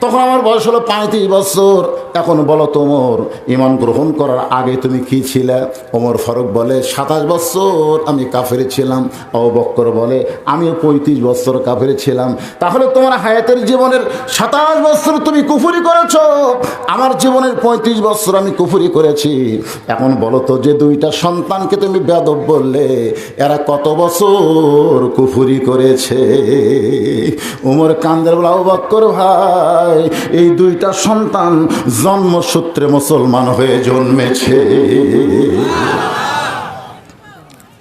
তখন আমার বয়স হলো 35 বছর। এখন বলো তোমর ঈমান গ্রহণ করার আগে তুমি কি ছিলে? ওমর ফারুক বলে, 27 বছর আমি কাফের ছিলাম। আবু বকর বলে, আমিও 35 বছর কাফের ছিলাম। তাহলে তোমার হায়াতের জীবনের 27 বছর তুমি কুফরি করেছ, আমার জীবনের 35 বছর আমি কুফরি করেছি। এখন বলো তো, যে 2টা সন্তানকে তুমি বেয়াদব বললে, এরা কত বছর কুফরি করেছে? উমর কান্দের বলে, আবু বকর ভাই, এই 2টা সন্তান জন্মসূত্রে মুসলমান হয়ে জন্মেছে।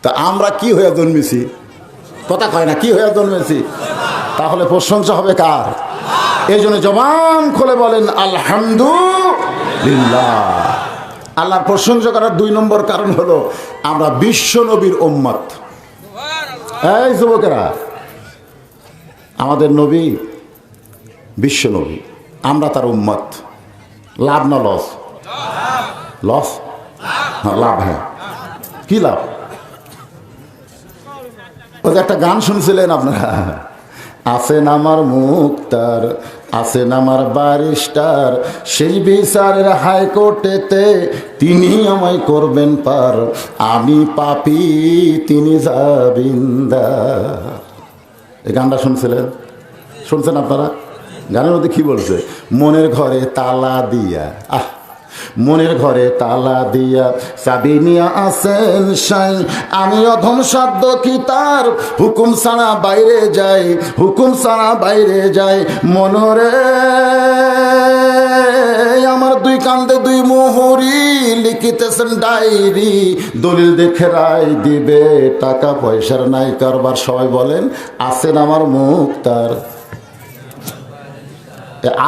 তা আমরা কি হয়ে জন্মেছি? কথা কয় না, কি হয়ে জন্মেছি? তাহলে প্রশংসা হবে কার? এই জন্য জবান খুলে বলেন আলহামদুলিল্লাহ। আল্লাহর প্রশংসা করার 2 নম্বর কারণ হলো আমরা বিশ্ব নবীর উম্মত। এই যুবকেরা, আমাদের নবী বিশ্ব নবী, আমরা তার উম্মত। লাভ না লস? লস? লাভ। হ্যাঁ, কি লাভ? ওই যে একটা গান শুনছিলেন আপনারা, আছেন আমার মুক্তার, আছেন আমার ব্যারিস্টার, সেই বিচারের হাইকোর্টেতে তিনি আমায় করবেন পার, আমি পাপী তিনি জামিনদার। এই গানটা শুনছিলেন? শুনছেন আপনারা? গানের মধ্যে কি বলছে? মনের ঘরে তালা দিয়া, মনের ঘরে তালা দিয়া চাবি নিয়া আসেন সাই, আমি অধম সাধ্য কি তার, হুকুম ছাড়া বাইরে যাই, হুকুম ছাড়া বাইরে যাই। মনরে আমার 2 কান্দে 2 মোহরি, লিখিতেছেন ডায়েরি, দলিল দেখে রায় দিবে, টাকা পয়সার নাই কারবার। সবাই বলেন, আছেন আমার মুক্তার,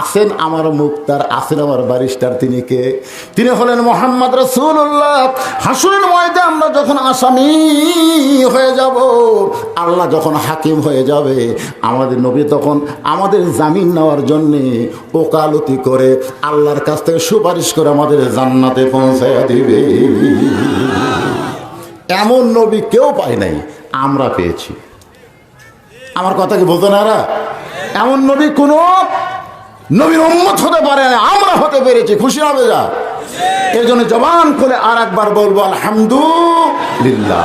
আছেন আমার মুক্তার, আছেন আমার ব্যারিস্টার। তিনি কে? তিনি হলেন মুহাম্মদ রাসূলুল্লাহ। হাসরের ময়দানে আমরা যখন আসামি হয়ে যাব, আল্লাহ যখন হাকিম হয়ে যাবে, আমাদের নবী তখন আমাদের জামিন নেওয়ার জন্যে ওকালতি করে আল্লাহর কাছ থেকে সুপারিশ করে আমাদের জান্নাতে পৌঁছায়া দিবে। এমন নবী কেউ পায় নাই, আমরা পেয়েছি। আমার কথা কি বলতো না এরা? এমন নবী কোনো নবীর উম্মত হতে পারে না, আমরা হতে পেরেছি, খুশি হবে যা। এই জন্য জবান খুলে আর একবার বলবো আলহামদুলিল্লাহ।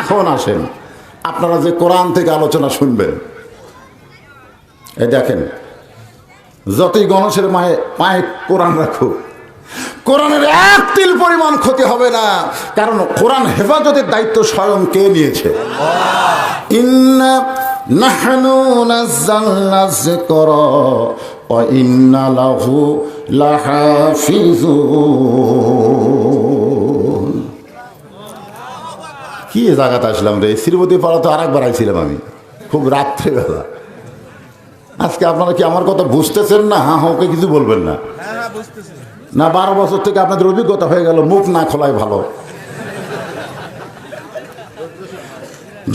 এখন আসেন, আপনারা যে কোরআন থেকে আলোচনা শুনবেন, এই দেখেন, যতই গণেশের পায়ে কোরআন রাখুক, কোরআনের এক তিল পরিমাণ ক্ষতি হবে না, কারণ কোরআন হেফাজতের দায়িত্ব স্বয়ং কে নিয়েছে? ইন্না নাহনু নাযালনা যিকরা ওয়া ইন্না লাহু লাহাফিজুন। কি জায়গাতে আসলাম রে? শ্রীমতী পাড়া তো আরেকবার আইছিলাম আমি, খুব রাত্রেবেলা। আজকে আপনারা কি আমার কথা বুঝতেছেন না? হ্যাঁ ওকে কিছু বলবেন না। না 12 বছর থেকে আপনাদের অভিজ্ঞতা হয়ে গেল, মুখ না খোলাই ভালো।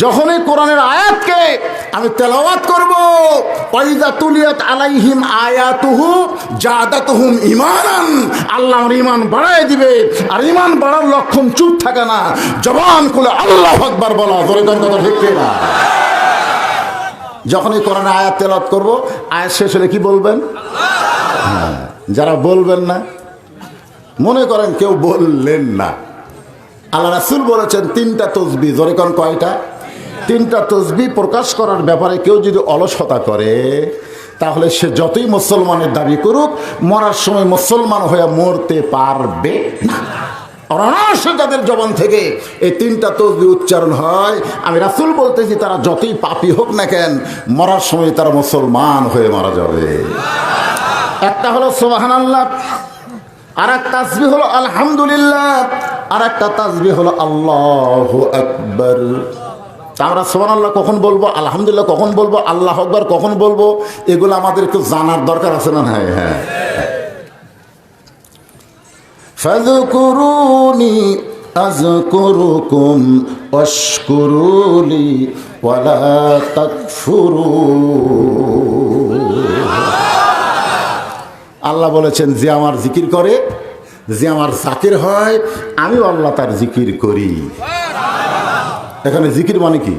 যখনই কোরআনের আয়াতকে আমি তেলাওয়াত করব, ওয়াইযা তুলিয়াত আলাইহিম আয়াতুহু জাদাতুহুম ঈমানান, আল্লাহ আমার ঈমান বাড়ায় দিবে। আর ঈমান বাড়ার লক্ষণ চুপ থাকে না, জবান খুলে আল্লাহু আকবার বলা। জোরে কথা ঠিক না? যখনই কোরআনের আয়াত তেলাওয়াত করব, আয়াত শেষ হলে কি বলবেন? হ্যাঁ, যারা বলবেন না, মনে করেন কেউ বললেন না, আল্লাহ রাসূল বলেছেন 3টা তসবিহ। জোরে কোন কয়টা? 3টা তসবিহ প্রকাশ করার ব্যাপারে কেউ যদি অলসতা করে, তাহলে সে যতই মুসলমানের দাবি করুক, মরার সময় মুসলমান হয়ে মরতে পারবে না। অনায়াসে যাদের জবান থেকে এই 3টা তসবিহ উচ্চারণ হয়, আমি রাসূল বলতেছি, তারা যতই পাপী হোক না কেন, মরার সময় তারা মুসলমান হয়ে মারা যাবে। একটা হলো সুবহানাল্লাহ, আর এক তাসবিহ হলো আলহামদুলিল্লাহ, আর একটা তাসবিহ হলো আল্লাহু আকবার। আমরা সুবহানাল্লাহ কখন বলবো, আলহামদুলিল্লাহ কখন বলবো, আল্লাহু আকবার কখন বলবো, এগুলো আমাদের একটু জানার দরকার আছে না? হ্যাঁ হ্যাঁ। ফাযকুরুনি আযকুরুকুম ওয়াশকুরুলি ওয়ালা তাকফুরুন। আল্লাহ বলেছেন, যে আমার জিকির করে, যে আমার জাকির হয়, আমিও আল্লাহ তার জিকির করি। এখানে জিকির মানে কি?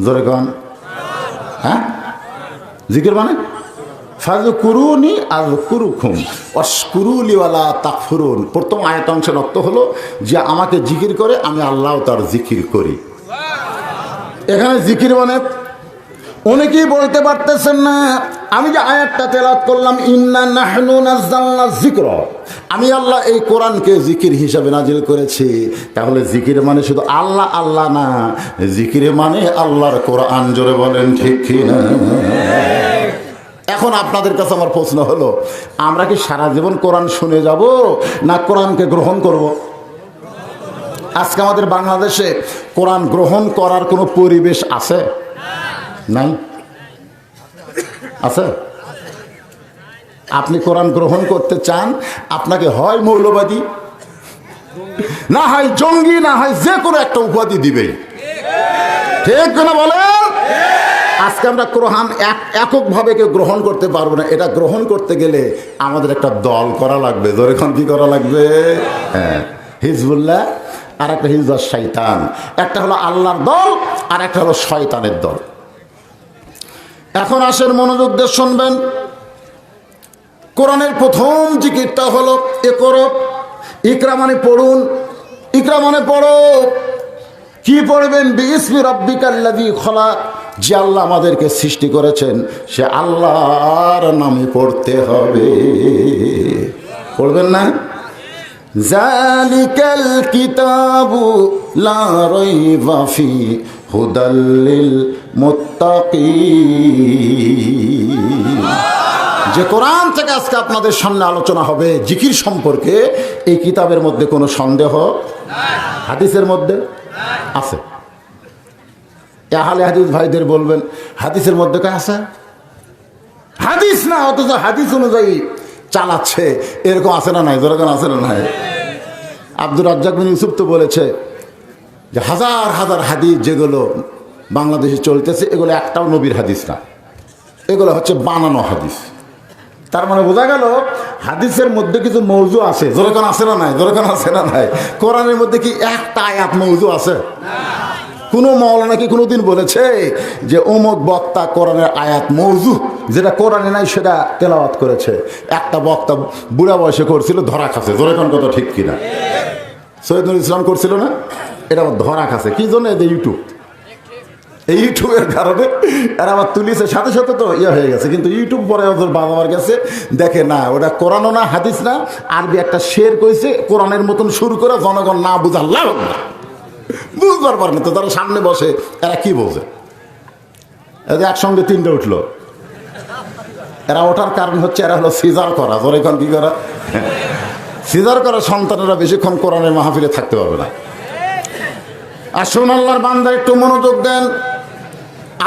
জোরে কন। হ্যাঁ, জিকির মানে ফাযকুরুনি আযকুরুকুম ওয়াশকুরুলি ওয়ালা তাকফুরুন। প্রথম আয়াতাংশের অর্থ হলো যে আমাকে জিকির করে, আমি আল্লাহ তার জিকির করি। এখানে জিকির মানে অনেকেই বলতে পারতেছেন না, আমি যে আয়াতটা তেলাওয়াত করলাম, ইন্না নাহনু নাযালনা যিকরা, আমি আল্লাহ এই কোরআনকে জিকির হিসাবে নাজিল করেছি, তাহলে জিকির মানে শুধু আল্লাহ আল্লাহ না, জিকির মানে আল্লাহর কোরআন। জোরে বলেন ঠিক কি না? এখন আপনাদের কাছে আমার প্রশ্ন হলো, আমরা কি সারা জীবন কোরআন শুনে যাব, না কোরআনকে গ্রহণ করব? আজকে আমাদের বাংলাদেশে কোরআন গ্রহণ করার কোনো পরিবেশ আছে? নাই? আছে? আপনি কোরআন গ্রহণ করতে চান, আপনাকে হয় মৌলবাদী, না হয় জঙ্গি, না হয় যে কোনো একটা উপাধি দিবে। ঠিক না বলেন? আজকে আমরা কোরআন এককভাবে কেউ গ্রহণ করতে পারবো না। এটা গ্রহণ করতে গেলে আমাদের একটা দল করা লাগবে। ধরে এখন কি করা লাগবে? হ্যাঁ, হিজবুল্লাহ আর একটা হিজবুল শয়তান। একটা হলো আল্লাহর দল, আর একটা হলো শয়তানের দল। এখন আসেন, মনোযোগ দিয়ে শুনবেন। কোরআনের প্রথম জিকিরটা হলো ইকরা। ইকরা মানে পড়ুন, ইকরা মানে পড়ো। কি পড়বেন? বিইসমি রাব্বিকাল্লাযী খলাক, যে আল্লাহ আমাদেরকে সৃষ্টি করেছেন, সে আল্লাহর নামে পড়তে হবে। পড়বেন না? যালিকাল কিতাবু লা রাইবা ফি হুদাল লিল মুত্তাকিন। যে কোরআন থেকে আজকে আপনাদের সামনে আলোচনা হবে জিকির সম্পর্কে, এই কিতাবের মধ্যে কোনো সন্দেহ নাই। হাদিসের মধ্যে আছে। আহলে হাদিস ভাইদের বলবেন, হাদিসের মধ্যে কে আছে? হাদিস না, অথচ হাদিস অনুযায়ী চালাচ্ছে, এরকম আছে না নাই? যেরকম আছে না নাই? আব্দুর রাজ্জাক বিন ইউসুফ তো বলেছে যে হাজার হাজার হাদিস যেগুলো বাংলাদেশে চলতেছে, এগুলো একটাও নবীর হাদিস না, এগুলো হচ্ছে বানানো হাদিস। তার মানে বোঝা গেল হাদিসের মধ্যে কিছু মৌজু আছে। যেরকম আছে না নাই? যেরকম আছে না নাই? কোরআনের মধ্যে কি একটা আয়াত মৌজু আছে? কোনো মৌলানা কি কোনোদিন বলেছে যে অমুক বক্তা কোরআনের আয়াত মওযু, যেটা কোরআনে নাই সেটা তেলাওয়াত করেছে? একটা বক্তা বুড়া বয়সে করছিল, ধরা খাচ্ছে। জোরে কোন কথা ঠিক কিনা? সৈয়দ নূর ইসলাম করছিল না? এটা আবার ধরা খাচ্ছে কি জন্য? এই ইউটিউব, এই ইউটিউবের কারণে এরা আবার তুলিছে, সাথে সাথে তো ইয়ে হয়ে গেছে। কিন্তু ইউটিউব পরে ওদের বাবার কাছে দেখে না, ওটা কোরআনও না হাদিস না, আরবি একটা শের কইছে কোরআনের মতন শুরু করে জনগণ না বুঝার লাভ না, বুঝবার পারে না। তো তারা সামনে বসে, এরা কি বোঝে? এদের একসঙ্গে তিনটে উঠলো। এরা ওঠার কারণ হচ্ছে এরা হলো সিজার করা। জোরে কোন কি করা? সিজার করা সন্তানেরা বেশিক্ষণ কোরআনের মাহফিলে থাকতে পারবে না। আসুন আল্লাহর বান্দা একটু মনোযোগ দেন।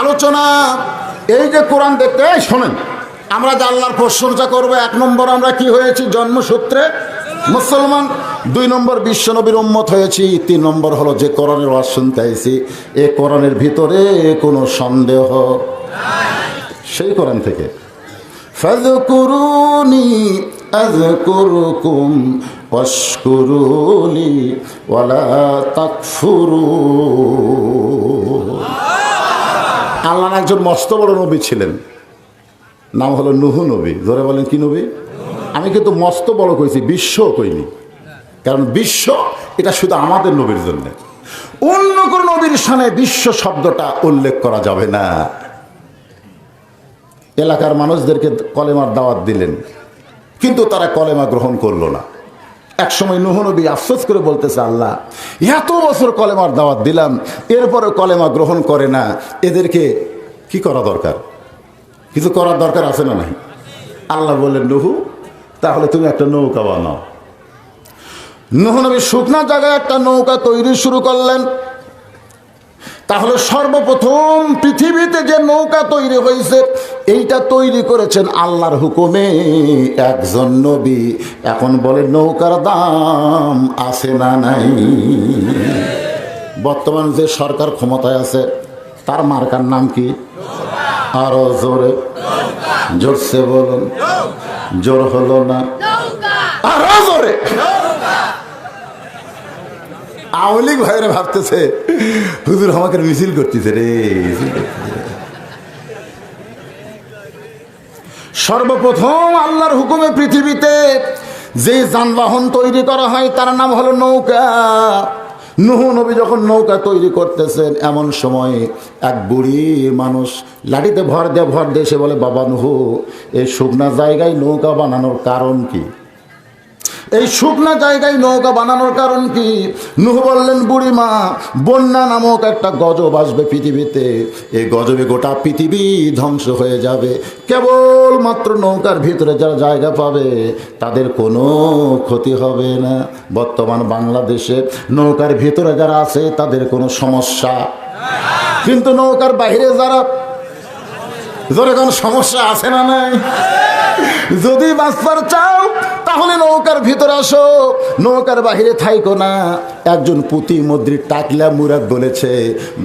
আলোচনা এই যে কোরআন দেখতে শোনেন, আমরা যে আল্লাহর প্রশংসা করবো, 1 নম্বর আমরা কি হয়েছি? জন্মসূত্রে মুসলমান। 2 নম্বর বিশ্বনবীর উম্মত হয়েছি। 3 নম্বর হলো যে কোরআনের ওয়াজ শুনতে আইছি, এ কোরআনের ভিতরে কোনো সন্দেহ সেই কোরআন থেকে। ফাযকুরুনি আযকুরুকুম ওয়াশকুরুলি ওয়ালা তাকফুরুন। আল্লাহর একজন মস্ত বড় নবী ছিলেন, নাম হলো নূহ নবী। ধরে বলেন কি নবী? আমি কিন্তু মস্ত বড় কইছি, বিশ্ব কইনি, কারণ বিশ্ব এটা শুধু আমাদের নবীর জন্য। অন্য কোন নবীর সামনে বিশ্ব শব্দটা উল্লেখ করা যাবে না। এলাকার মানুষদেরকে কলেমার দাওয়াত দিলেন, কিন্তু তারা কলেমা গ্রহণ করলো না। এক সময় নূহ নবী আফসোস করে বলতেছে, আল্লাহ এত বছর কলেমার দাওয়াত দিলাম, এরপরে কলেমা গ্রহণ করে না, এদেরকে কি করা দরকার? কিছু করার দরকার আছে না নাই? আল্লাহ বললেন, নূহ তাহলে তুমি একটা নৌকা বানাও। নূহ নবী শুকনা জায়গায় একটা নৌকা তৈরি শুরু করলেন। তাহলে সর্বপ্রথম পৃথিবীতে যে নৌকা তৈরি হয়েছে, এইটা তৈরি করেছেন আল্লাহর হুকুমে একজন নবী। এখন বলে নৌকার দাম আছে না নাই? বর্তমান যে সরকার ক্ষমতায় আছে তার মার্কার নাম কি? আরো জোরে, জোরসে বলুন। জোর হলো না, আরো জোরে। আওয়ামী লীগ ভাইরা ভাবতেছে হুজুর আমাকে মিছিল করতেছে রে। সর্বপ্রথম আল্লাহর হুকুমে পৃথিবীতে যে যানবাহন তৈরি করা হয় তার নাম হলো নৌকা। নূহ নবী যখন নৌকা তৈরি করতেছেন, এমন সময় এক বুড়ি মানুষ লাঠিতে ভর দিয়ে সে বলে, বাবা নূহ, এই শুকনা জায়গায় নৌকা বানানোর কারণ কি? এই শুকনা জায়গায় নৌকা বানানোর কারণ কি? নূহ বললেন, বুড়িমা, বন্যা নামক একটা গজব আসবে পৃথিবীতে। এই গজবে গোটা পৃথিবী ধ্বংস হয়ে যাবে। কেবলমাত্র নৌকার ভিতরে যারা জায়গা পাবে তাদের কোনো ক্ষতি হবে না। বর্তমান বাংলাদেশে নৌকার ভিতরে যারা আছে তাদের কোনো সমস্যা, কিন্তু নৌকার বাইরে যারা, ধরে কোনো সমস্যা আছে না নাই? যদি বাঁচবার চাও তাহলে নৌকার ভিতরে আসো, নৌকার বাহিরে থাইকো না। একজন প্রতিমন্ত্রী টাকলা মুরাদ বলেছে,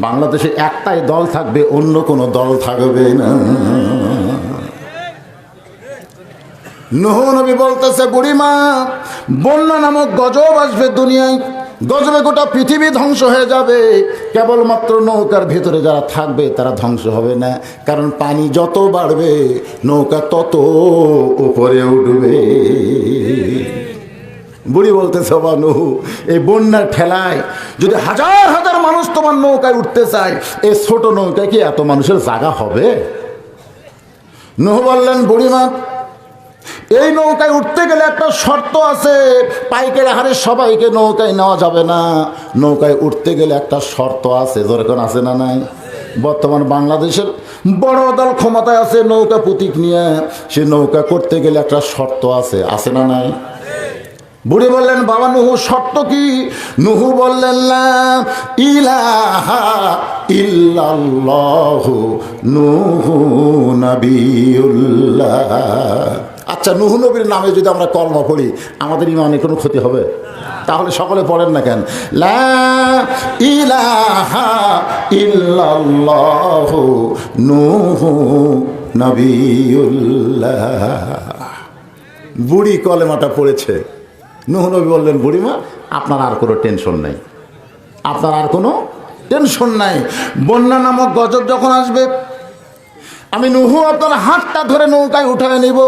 বাংলাদেশে একটাই দল থাকবে, অন্য কোনো দল থাকবে না। নূহ নবী বলতেছে, বুড়িমা, বন্যা নামক গজব আসবে দুনিয়ায়, গজবে গোটা পৃথিবী ধ্বংস হয়ে যাবে। কেবলমাত্র নৌকার ভিতরে যারা থাকবে তারা ধ্বংস হবে না, কারণ পানি যত বাড়বে নৌকা তত উপরে উঠবে। বুড়ি বলতেছে, বাবা নূহ, এই বন্যার ঠেলায় যদি হাজার হাজার মানুষ তোমার নৌকায় উঠতে চায়, এই ছোট নৌকায় কি এত মানুষের জায়গা হবে? নূহ বললেন, বুড়িমা, এই নৌকায় উঠতে গেলে একটা শর্ত আছে, পাইকের হারে সবাইকে নৌকায় নেওয়া যাবে না। নৌকায় উঠতে গেলে একটা শর্ত আছে, যেরকম আছে না নাই? বর্তমান বাংলাদেশের বড় দল ক্ষমতায় আছে নৌকা প্রতীক নিয়ে, সে নৌকা করতে গেলে একটা শর্ত আছে, আছে না নাই? বুড়ি বললেন, বাবা নূহ, শর্ত কি? নূহ বললেন, লা ইলাহা ইল্লাল্লাহু নূহু নবিয়ুল্লাহ। আচ্ছা, নূহ নবীর নামে যদি আমরা কলমা পড়ি আমাদের ইমানে কোনো ক্ষতি হবে? তাহলে সকলে পড়েন না কেন? লা ইলাহা ইল্লাল্লাহু নূহু নবিয়ুল্লাহ। বুড়ি কলেমাটা পড়েছে। নূহ নবী বললেন, বুড়িমা, আপনার আর কোনো টেনশন নেই, আপনার আর কোনো টেনশন নাই। বন্যা নামক গজব যখন আসবে, আমি নূহ আপনার হাতটা ধরে নৌকায় উঠায় নিব,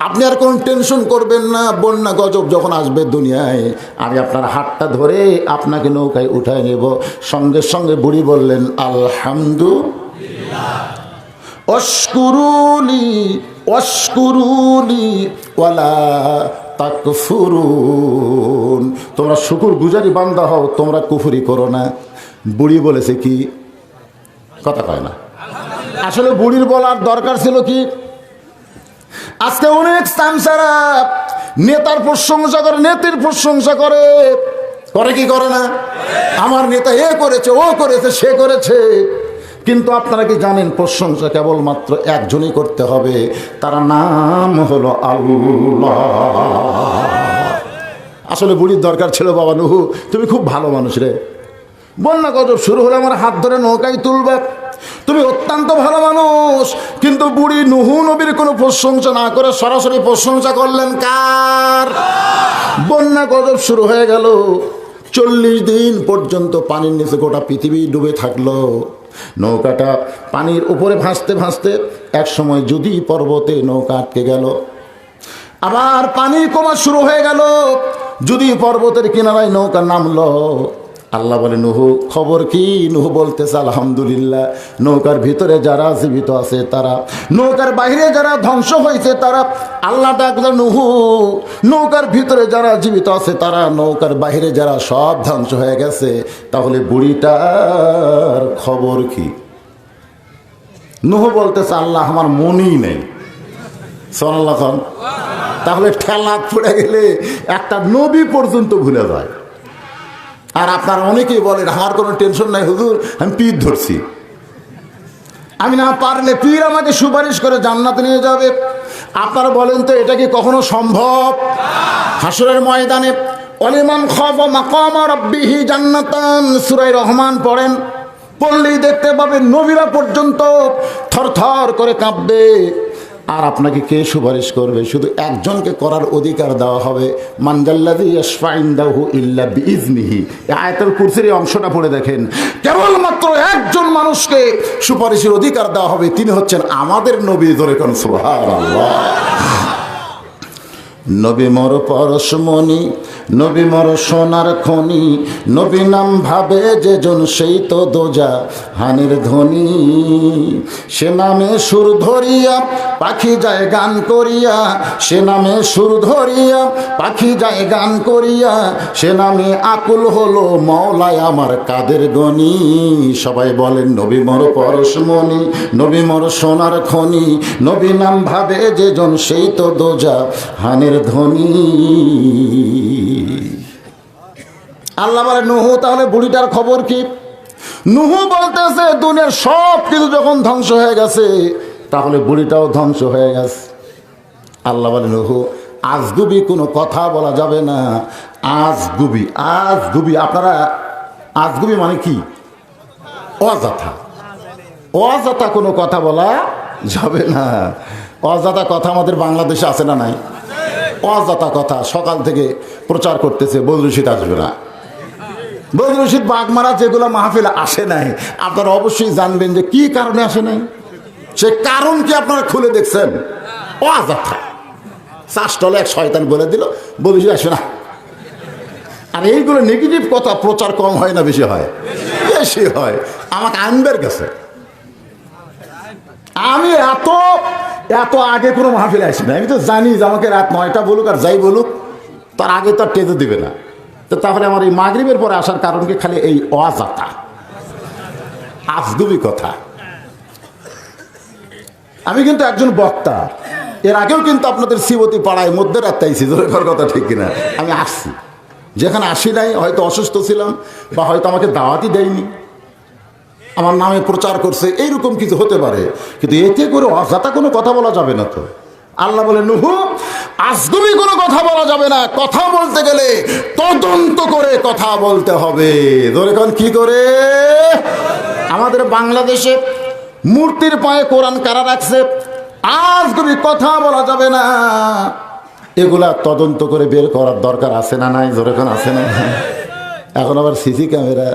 আপনি আর কোনো টেনশন করবেন না। বন্যা গজব যখন আসবে দুনিয়ায়, আমি আপনার হাতটা ধরে আপনাকে নৌকায় উঠায় নেব। সঙ্গে সঙ্গে বুড়ি বললেন, আলহামদুলিল্লাহ, অশকুরুলি অশকুরুলি ওয়ালা তাকফুরুন, তোমরা শুকুর গুজারি বান্দা হও, তোমরা কুফরি করো না। বুড়ি বলেছে কি? কথা কয় না। আসলে বুড়ির বলার দরকার ছিল কি? আজকে অনেক সামসারা নেতার প্রশংসা করে, নেত্রীর প্রশংসা করে, করে কি করে না? আমার নেতা এ করেছে, ও করেছে, সে করেছে। কিন্তু আপনারা কি জানেন, প্রশংসা কেবলমাত্র একজনই করতে হবে, তার নাম হলো আল্লাহ। আসলে বুড়ির দরকার ছিল, বাবা নূহ তুমি খুব ভালো মানুষ রে, বন্যা গজব শুরু হলে আমার হাত ধরে নৌকায় তুলবে, তুমি অত্যন্ত ভালো মানুষ। কিন্তু বুড়ি নূহ নবীর কোনো প্রশংসা না করে সরাসরি প্রশংসা করলেন কার? বন্যা গজব শুরু হয়ে গেল, 40 দিন পর্যন্ত পানির নিচে গোটা পৃথিবী ডুবে থাকলো। নৌকাটা পানির উপরে ভাসতে ভাসতে এক সময় যদি পর্বতে নৌকা আটকে গেল, আবার পানি কমা শুরু হয়ে গেল, যদি পর্বতের কিনারায় নৌকা নামলো। আল্লাহ বলে, নূহ খবর কি? নূহ বলতেছে আলহামদুলিল্লাহ। নৌকার ভিতরে যারা জীবিত আছে তারা, নৌকার বাইরে যারা ধ্বংস হয়েছে তারা। আল্লাহ ডাকলো, নূহ নৌকার ভিতরে যারা জীবিত আছে তারা, নৌকার বাইরে যারা সব ধ্বংস হয়ে গেছে। তাহলে বুড়িটার খবর কি? নূহ বলতেছে, আল্লাহ আমার মনই নেই। সুবহানাল্লাহ। তাহলে ঠেলা পড়ে গেলে একটা নবী পর্যন্ত ভুলে যায়। আর আপনারা অনেকেই বলেন, আমার কোনো টেনশন নাই হুজুর, আমি পীর ধরছি, আমি না পারলে পীর আমাকে সুপারিশ করে জান্নাতে নিয়ে যাবে। আপনারা বলেন তো, এটা কি কখনো সম্ভব? হাসরের ময়দানে ওয়ালিমান খাফা মাকামা রাব্বিহি জান্নাতান, সূরা রহমান পড়েন, পড়লেই দেখতে পাবেন নবীরা পর্যন্ত থরথর করে কাঁপবে। আর আপনাকে কে সুপারিশ করবে? শুধু একজনকে করার অধিকার দেওয়া হবে, মান যাল্লাযী ইয়াশফা'ু ইনদাহু ইল্লা বিইজনিহি। এই আয়াতুল কুরসির অংশটা পড়ে দেখেন, কেবলমাত্র একজন মানুষকে সুপারিশের অধিকার দেওয়া হবে, তিনি হচ্ছেন আমাদের নবী। ধরে কোন সুবহানাল্লাহ। নবী মোর পরশমণি, নবী মোর সোনার খনি, নবী নাম ভাবে যেজন সেই তো দোজা হানির ধ্বনি। সে নামে সুর ধরিয়া পাখি যায় গান করিয়া, সে নামে সুর ধরিয়া পাখি যায় গান করিয়া, সে নামে আকুল হলো মওলায় আমার কাদের গনি। সবাই বলেন, নবী মোর পরশমণি, নবী মোর সোনার খনি, নবী নাম ভাবে যেজন সেই তো দোজা হানির ধ্বনি। আল্লাহ বলে, নূহ তাহলে বুড়িটার খবর কি? নূহ বলতেছে, দুনিয়ার সব কিছু যখন ধ্বংস হয়ে গেছে, তাহলে বুড়িটাও ধ্বংস হয়ে গেছে। আল্লাহ বলে, নূহ আজগুবি কোনো কথা বলা যাবে না। আজগুবি, আজগুবি, আপনারা আজগুবি মানে কি? অযথা, অযথা কোনো কথা বলা যাবে না। অযথা কথা আমাদের বাংলাদেশে আছে না নাই? অযথা কথা সকাল থেকে প্রচার করতেছে, বদরুল রশিদ আসবে না। বদরুল রশিদ বাগমারা যেগুলো মাহফিল আসে নাই, আপনারা অবশ্যই জানবেন যে কি কারণে আসে নাই। সে কারণ কি আপনারা খুলে দেখছেন? অযথা চাষটলে এক শয়তান বলে দিল বদরুল রশিদ আসবে না। আর এইগুলো নেগেটিভ কথা প্রচার কম হয় না বেশি হয়? বেশি হয়। আমাকে আনবের কাছে আমি এত এত আগে কোনো মাহফিলে আসি না। আমি তো জানি যে আমাকে রাত 9টা বলুক আর যাই বলুক, তার আগে তো আর টেজে দিবে না। তো তাহলে আমার এই মাগরিবের পরে আসার কারণ কি? খালি এই অযথা আজগুবি কথা। আমি কিন্তু একজন বক্তা, এর আগেও কিন্তু আপনাদের শিবতী পাড়ায় মধ্যে রাত্তাইছি, জোরের কথা ঠিক কিনা? আমি আসছি, যেখানে আসি নাই হয়তো অসুস্থ ছিলাম, বা হয়তো আমাকে দাওয়াতই দেয়নি, আমার নামে প্রচার করছে, এইরকম কিছু হতে পারে। কিন্তু এতে করে অযথা কোনো কথা বলা যাবে না। তো আল্লাহ বলে, নূহ আজগুবি কোনো কথা বলা যাবে না। কথা বলতে গেলে তদন্ত করে কথা বলতে হবে। ধরে কোন কি করে? আমাদের বাংলাদেশে মূর্তির পায়ে কোরআন কারা রাখছে? আজগুবি কথা বলা যাবে না। এগুলা তদন্ত করে বের করার দরকার আছে না নাই? ধরে কোন আছে না? এখন আবার সিসি ক্যামেরা,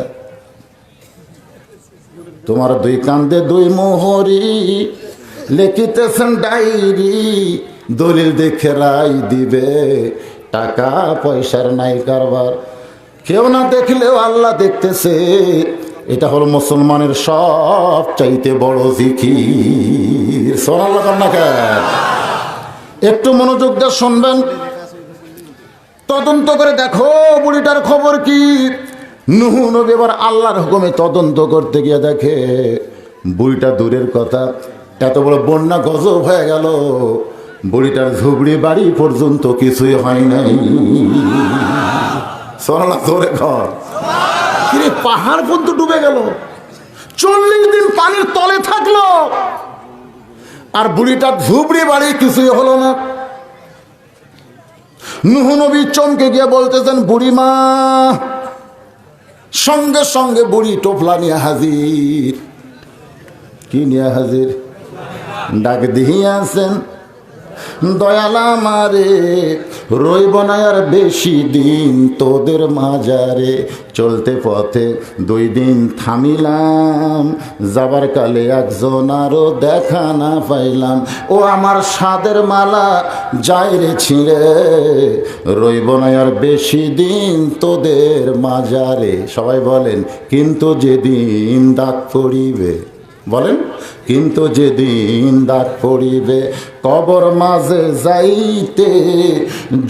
তোমার দুই কান্দে দুই মোহরি, লিখিতেছেন ডায়েরি, দলিল দেখে রায় দিবে, টাকা পয়সার নাই কারবার। কেউ না দেখলেও আল্লাহ দেখতেছে, এটা হলো মুসলমানের সব চাইতে বড় জিকির। সুবহানাল্লাহ না কেন? একটু মনোযোগ দিয়ে শুনবেন, তদন্ত করে দেখো বুড়িটার খবর কি। নূহ নবী এবার আল্লাহর হুকুমে তদন্ত করতে গিয়ে দেখে বুড়িটা দূরের কথা, এত বড় বন্যা গজব হয়ে গেল, বুড়িটার ঝুবড়ি বাড়ি পর্যন্ত কিছুই হয় নাই। সরলা ধরে ঘর কিরে, পাহাড় পর্যন্ত ডুবে গেল, 40 দিন পানির তলে থাকলো, আর বুড়িটার ঝুবড়ি বাড়ি কিছুই হলো না। নূহ নবী চমকে গিয়ে বলতেছেন, বুড়িমা। সঙ্গে সঙ্গে বুড়ি টোপলা নিয়ে হাজির। কি নিয়ে হাজির? ডাক দিয়াছেন, দয়াল আমারে, রইব না আর বেশি দিন তোদের মাজারে। চলতে পথে 2 দিন থামিলাম, যাবার কালে একজন আরো দেখা না পাইলাম। ও আমার সাদের মালা যায় রে ছিঁড়ে, রইব না আর বেশি দিন তোদের মাজারে। সবাই বলেন, কিন্তু যেদিন ডাক পড়িবে, বলেন, কিন্তু যেদিন ডাক পড়িবে, কবর মাঝে যাইতে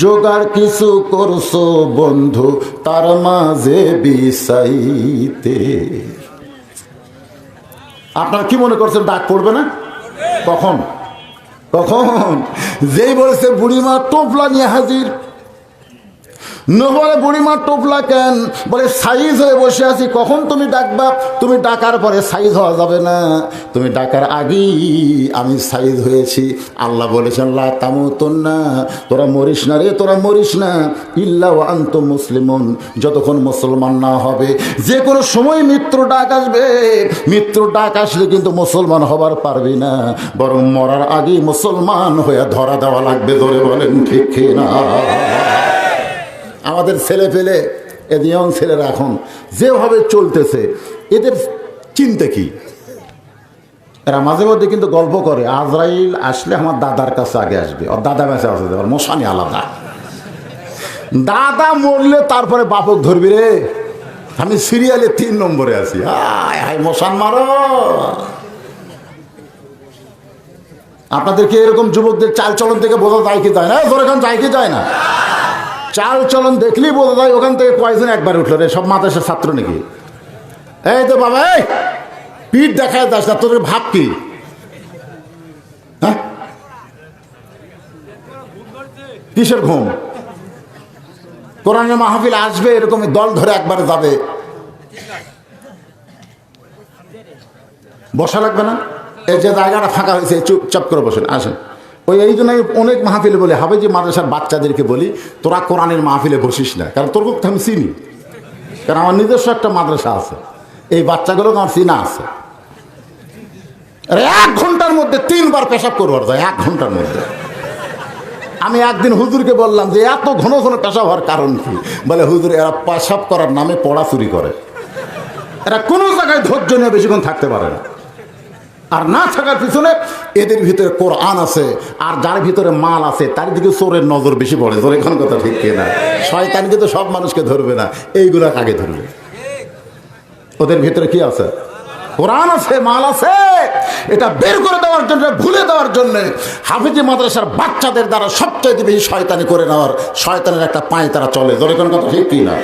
জোগাড় কিছু করছো বন্ধু, তার মাঝে বিছাইতে। আপনারা কি মনে করছেন ডাক পড়বে না? কখন? কখন? যেই বলেছে বুড়িমা টোপলা নিয়ে হাজির। বলে, বুড়িমা টোপলা কেন? বলে, সাইজ হয়ে বসে আছি, কখন তুমি ডাকবা? তুমি ডাকার পরে সাইজ হওয়া যাবে না, তুমি ডাকার আগেই আমি সাইজ হয়েছি। আল্লাহ বলেছেন, লা তামুতুন্না, তোরা মরিস না রে, তোরা মরিস না, ইল্লা ওয়া আনতুম মুসলিমুন, যতক্ষণ মুসলমান না হবে। যে কোনো সময় মৃত্যু ডাক আসবে, মৃত্যু ডাক আসলে কিন্তু মুসলমান হবার পারবি না, বরং মরার আগেই মুসলমান হয়ে ধরা দেওয়া লাগবে। ধরে বলেন ঠিক না? আমাদের ছেলে পেলে, ইয়ং ছেলেরা এখন যেভাবে চলতেছে, এদের চিন্তা কি? এরা মাঝে মধ্যে কিন্তু গল্প করে, আজরাইল আসলে আমার দাদার কাছে আগে আসবে, আর দাদা কাছে আসবে, আর মশানি আলাদা। দাদা মরলে তারপরে বাপক ধরবি রে, আমি সিরিয়ালে 3 নম্বরে আছি। হায় হায়, মশান মারো। আপনাদেরকে এরকম যুবকদের চাল চলন থেকে বোঝা যায় কি যায় না? ধরে এখন যায় কি যায় না? চাল চলন দেখলেই বোঝা যায় ওখান থেকে কয়েকজন একবার উঠলো রে, সব মাদ্রাসার ছাত্র নাকি? এই তো বাবা, এই পিঠ দেখায় যাস না, তোদের ভাব কি? হ্যাঁ, কিসের ঘুম? কোরআনের মাহফিল আসবে, এরকম দল ধরে একবার যাবে, বসা লাগবে না? এই যে জায়গাটা ফাঁকা হয়েছে, চুপচাপ করে বসেন, আসেন। ওই এই জন্য অনেক মাহফিলে বলি, হবে যে মাদ্রাসার বাচ্চাদেরকে বলি, তোরা কোরআনের মাহফিলে বসিস না, কারণ তোর পক্ষে আমি চিনি, কারণ আমার নিজস্ব একটা মাদ্রাসা আছে, এই বাচ্চাগুলোকে আমার চিনা আছে। 1 ঘন্টার মধ্যে 3 বার পেশাব করবার যায়, 1 ঘন্টার মধ্যে। আমি একদিন হুজুরকে বললাম যে এত ঘন ঘন পেশাব হওয়ার কারণ কি? বলে, হুজুর এরা পেশাব করার নামে পড়া চুরি করে, এরা কোনো জায়গায় ধৈর্য নিয়ে বেশিক্ষণ থাকতে পারে না। আর না থাকার পিছনে এদের ভিতরে কোরআন আছে, আর যার ভিতরে মাল আছে তার দিকে চোরের নজর বেশি পড়ে। তোর এখন কথা ঠিক কিনা? শয়তান কিন্তু সব মানুষকে ধরবে না, এইগুলা আগে ধরবে। ওদের ভিতরে কি আছে? কোরআন আছে, মাল আছে। এটা বের করে দেওয়ার জন্য, ভুলে দেওয়ার জন্য হাফিজি মাদ্রাসার বাচ্চাদের দ্বারা সবচেয়ে বেশি শয়তানি করে নেওয়ার, শয়তানের একটা পায়ে তারা চলে। তোর এখন কথা ঠিক কিনা?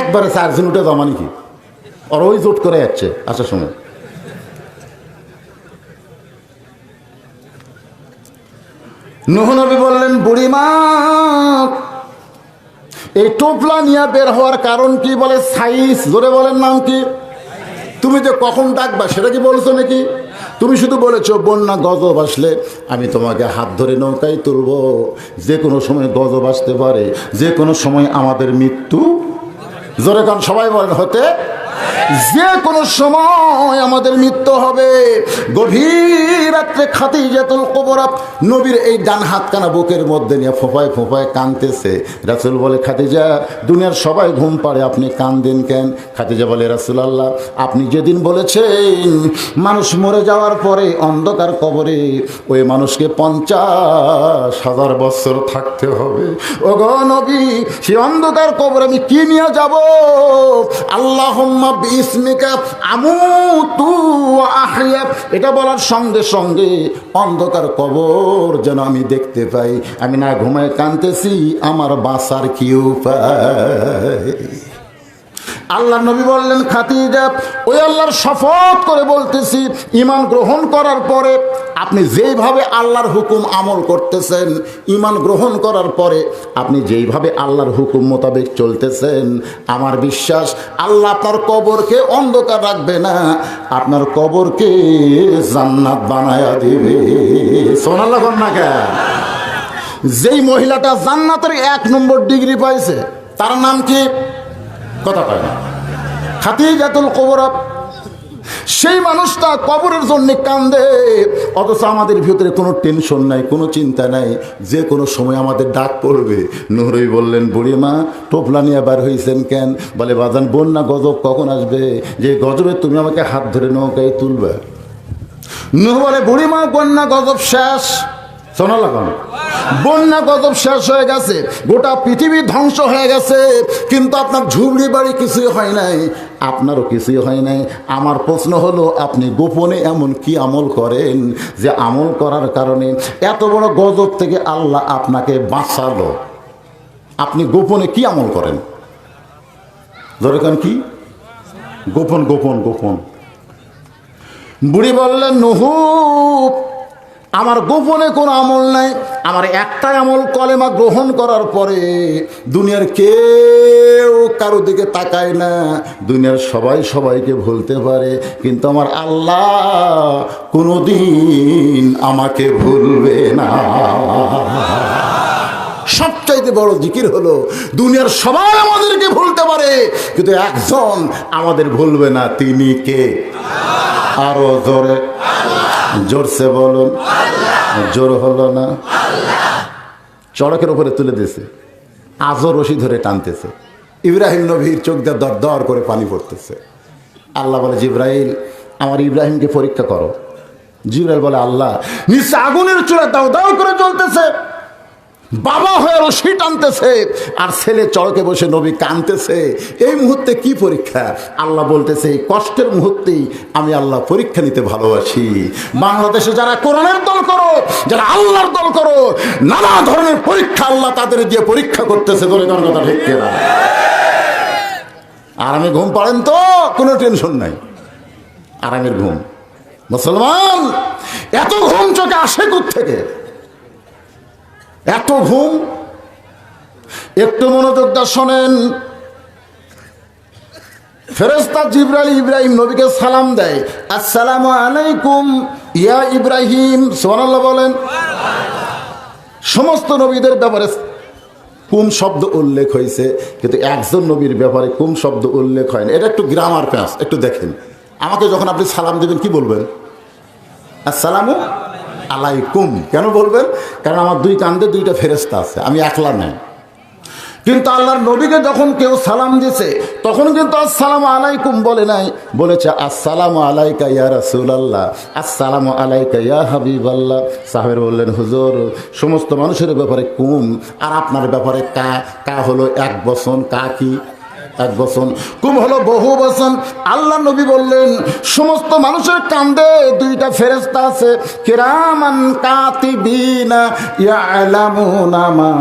একবারে 4 জন উঠে জমানি কি, আর ওই জোট করে যাচ্ছে আসার সময়। নূহ নবী বললেন, বুড়িমা এই টোপলা নিয়ে বের হওয়ার কারণ কি? বলে, সাইজ। জোরে বলেন, নাম কি? তুমি যে কখন ডাকবা সেটা কি বলছো নাকি? তুমি শুধু বলেছো বন্যা গজব আসলে আমি তোমাকে হাত ধরে নৌকায় তুলবো, যে কোনো সময় গজব আসতে পারে, যে কোনো সময় আমাদের মৃত্যু, জোরে কারণ সবাই বলেন, হতে, যে কোনো সময় আমাদের মৃত্যু হবে। গভীর রাত্রে খাদিজাতুল কুবরা নবীর এই ডান হাতখানা বুকের মধ্যে নিয়ে ফোঁপায় ফোঁপায় কাঁদতেছে। রাসূল বলে, খাদিজা, দুনিয়ার সবাই ঘুম পাড়ে, আপনি কাঁদেন কেন? খাদিজা বলে, রাসূলুল্লাহ, আপনি যেদিন বলেছেন মানুষ মরে যাওয়ার পরে অন্ধকার কবরে ওই মানুষকে 50,000 বছর থাকতে হবে, ওগো নবী, সেই অন্ধকার কবরে আমি কি নিয়ে যাব? আল্লাহুম্মা বিসমিকা আমুতু ওয়া আহইয়া, এটা বলার সঙ্গে সঙ্গে অন্ধকার কবর যেন আমি দেখতে পাই। আমি না ঘুমায় কাঁদতেছি, আমার বাঁচার কি উপায়? আল্লাহ নবী বললেন, খাদিজা, ওই আল্লাহর শপথ করে বলতেছি, ঈমান গ্রহণ করার পরে আপনি যেইভাবে আল্লাহর হুকুম আমল করতেছেন, ঈমান গ্রহণ করার পরে আপনি যেইভাবে আল্লাহর হুকুম মোতাবেক চলতেছেন, আমার বিশ্বাস আল্লাহ আপনার কবরকে অন্ধকার রাখবে না, আপনার কবরকে জান্নাত বানায়া দিবে। সুবহানাল্লাহ বলেন না কেন? যেই মহিলাটা জান্নাতের 1 নম্বর ডিগ্রি পাইছে, তার নাম কি? কথা কয় না, খাদিজাতুল কুবরা। সেই মানুষটা কবরের জন্য কান্দে, অথচ আমাদের ভিতরে কোনো টেনশন নাই, কোনো চিন্তা নাই, যে কোনো সময় আমাদের ডাক পড়বে। নূরই বললেন, বুড়িমা, টোপলা নিয়ে বার হয়েছেন কেন? বলে, বাজান, বন্যা গজব কখন আসবে, যে গজবে তুমি আমাকে হাত ধরে নৌকায় তুলবে। নূহ বলে, বুড়িমা, বন্যা গজব শেষ। শোনা লাগান, বন্যা গজব শেষ হয়ে গেছে, গোটা পৃথিবী ধ্বংস হয়ে গেছে, কিন্তু আপনার ঝুবড়ি বাড়ি কিছুই হয় নাই, আপনারও কিছুই হয় নাই। আমার প্রশ্ন হলো, আপনি গোপনে এমন কি আমল করেন যে আমল করার কারণে এত বড় গজব থেকে আল্লাহ আপনাকে বাঁচালো? আপনি গোপনে কি আমল করেন? দরকার কি? গোপন গোপন গোপন। বুড়ি বললেন, নুহু, আমার গোপনে কোনো আমল নাই, আমার একটাই আমল, কলেমা গ্রহণ করার পরে দুনিয়ার কেউ কারো দিকে তাকায় না, দুনিয়ার সবাই সবাইকে ভুলতে পারে, কিন্তু আমার আল্লাহ কোনোদিন আমাকে ভুলবে না। সবচাইতে বড় জিকির হলো, দুনিয়ার সবাই আমাদেরকে ভুলতে পারে, কিন্তু একজন আমাদের ভুলবে না, তিনি কে? আরো জোরে, জোরসে বলুন। জোর হলো না? চড়কের উপরে তুলে দিয়েছে, আজও রশি ধরে টানতেছে, ইব্রাহিম নবীর চোখ দিয়ে দর দর করে পানি পড়তেছে। আল্লাহ বলে, জিব্রাইল, আমার ইব্রাহিমকে পরীক্ষা করো। জিব্রাইল বলে, আল্লাহ, নিচে আগুনের চূড়া দাও দাও করে জ্বলতেছে, বাবা হয়ে রশি টানতেছে, আর ছেলে চড়কে বসে নবী কাঁদতেছে, এই মুহূর্তে কি পরীক্ষা? আল্লাহ বলতেছে, এই কষ্টের মুহূর্তেই আমি আল্লাহ পরীক্ষা নিতে ভালোবাসি। বাংলাদেশে যারা কোরআনের দল করো, যারা আল্লাহর দল করো, নানা ধরনের পরীক্ষা আল্লাহ তাদের দিয়ে পরীক্ষা করতেছে, বলে কোন কথা ঠিক কিনা? আরামে ঘুম পাড়েন তো, কোনো টেনশন নাই, আরামের ঘুম। মুসলমান, এত ঘুম চোখে আসে কোত্থেকে? এত ঘুম? একটু মনোযোগ দিয়ে শোনেন। ফেরেশতা জিবরাইল ইব্রাহিম নবীকে সালাম দেয়, আসসালামু আলাইকুম ইয়া ইব্রাহিম। সুবহানাল্লাহ বলেন। সমস্ত নবীদের ব্যাপারে কুম শব্দ উল্লেখ হয়েছে, কিন্তু একজন নবীর ব্যাপারে কুম শব্দ উল্লেখ হয় না। এটা একটু গ্রামার প্যাঁচ, একটু দেখেন। আমাকে যখন আপনি সালাম দেবেন কি বলবেন? আসসালামু আলাইকুম। কেন বলবেন? কারণ আমার দুই কান্দে দুইটা ফেরেশতা আছে, আমি একলা নাই। কিন্তু আল্লাহর নবীকে যখন কেউ সালাম দিয়েছে তখন কিন্তু আসসালামু আলাইকুম বলে নাই, বলেছে আসসালামু আলাইকা ইয়া রাসূলুল্লাহ, আসসালামু আলাইকা ইয়া হাবিবাল্লাহ। সাহাবীরা বললেন, হুজুর, সমস্ত মানুষের ব্যাপারে কুম, আর আপনার ব্যাপারে কা। কা হলো এক বচন, কা কি? এক বচন। কুম হলো বহু বচন। আল্লাহ নবী বললেন, সমস্ত মানুষের কান্দে দুইটা ফেরেশতা আছে, কিরামান কাতিবিনা ইয়ালামুনা মা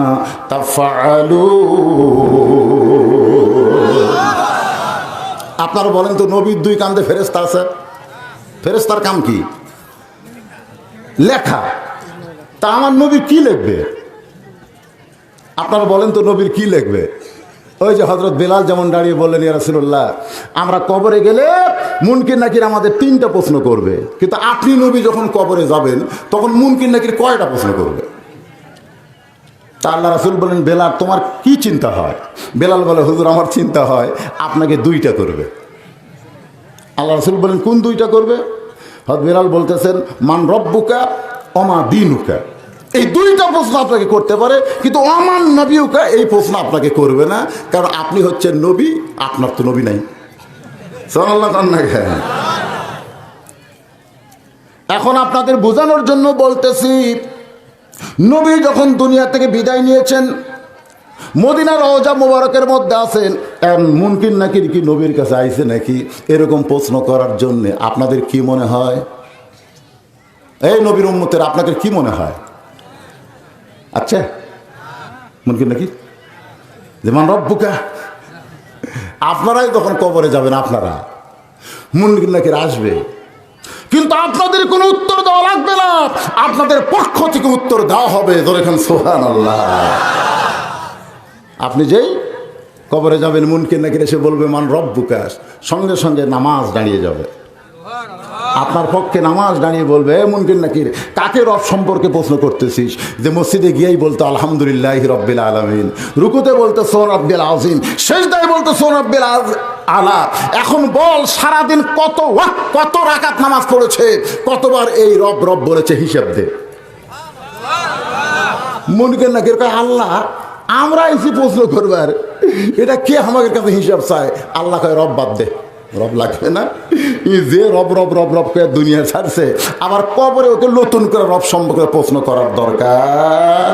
তাফআলুন। আপনারা বলেন তো, নবীর দুই কান্দে ফেরেশতা আছে, ফেরেশতার কাম কি? লেখা। তা আমার নবী কি লিখবে? আপনারা বলেন তো, নবীর কি লিখবে? ওই যে হযরত বেলাল যেমন দাঁড়িয়ে বললেন, ইয়া রাসূলুল্লাহ, আমরা কবরে গেলে মুনকির নাকির আমাদের 3টা প্রশ্ন করবে, কিন্তু আপনি নবী যখন কবরে যাবেন তখন মুনকির নাকির কয়টা প্রশ্ন করবে? তা আল্লাহ রাসূল বলেন, বেলাল, তোমার কি চিন্তা হয়? বেলাল বলে, হুজুর, আমার চিন্তা হয় আপনাকে 2টা করবে। আল্লাহ রাসূল বলেন, কোন 2টা করবে? হযরত বিলাল বলতেছেন মান রব্বুকা ওমা দীনুকা, এই দুইটা প্রশ্ন আপনাকে করতে পারে, কিন্তু ওমান নবিউকা এই প্রশ্ন আপনাকে করবে না, কারণ আপনি হচ্ছেন নবী, আপনার তো নবী নাই। সুবহানাল্লাহ। এখন আপনাদের বোঝানোর জন্য বলতেছি, নবী যখন দুনিয়া থেকে বিদায় নিয়েছেন, মদিনার রওজা মুবারকের মধ্যে আছেন, মুনকির নাকির কি নবীর কাছে আইছে নাকি এরকম প্রশ্ন করার জন্য আপনাদের কি মনে হয়? এই নবীর উম্মতের আপনাদের কি মনে হয়? আচ্ছা, মুনকির নাকির যেমন রব্বুকা, আপনারাই তখন কবরে যাবেন, আপনারা মুনকির নাকির আসবে, কিন্তু আপনাদের কোনো উত্তর দেওয়া লাগবে না, আপনাদের পক্ষ থেকে উত্তর দেওয়া হবে। ধরেন সুবহানাল্লাহ। আপনি যেই কবরে যাবেন, মুনকির নাকির এসে বলবে মান রব্বুকা, সঙ্গে সঙ্গে নামাজ দাঁড়িয়ে যাবে, আপনার পক্ষে নামাজ দাঁড়িয়ে বলবে মুনকির নাকির কাকে রব সম্পর্কে প্রশ্ন করতেছিস? যে মসজিদে গিয়েই বলতো আলহামদুলিল্লাহি রাব্বিল আলামিন, রুকুতে বলতো সুবহান রাব্বিল আযীম, সিজদায় বলতো সুবহান রাব্বিল আলা। এখন বল সারাদিন কত রাকাত নামাজ পড়েছে, কতবার এই রব রব বলেছে, হিসাব দে। মুনকির নাকির কয় আল্লাহ আমরা এসে প্রশ্ন করবার, এটা কে আমাদের কাছে হিসাব চায়? আল্লাহ কয় রব বাদ দে, রব লাগবে না, যে রব রব রব রব করে দুনিয়া ছাড়ছে, আবার কবরে ওকে নতুন করে রব সম্পর্কে প্রশ্ন করার দরকার।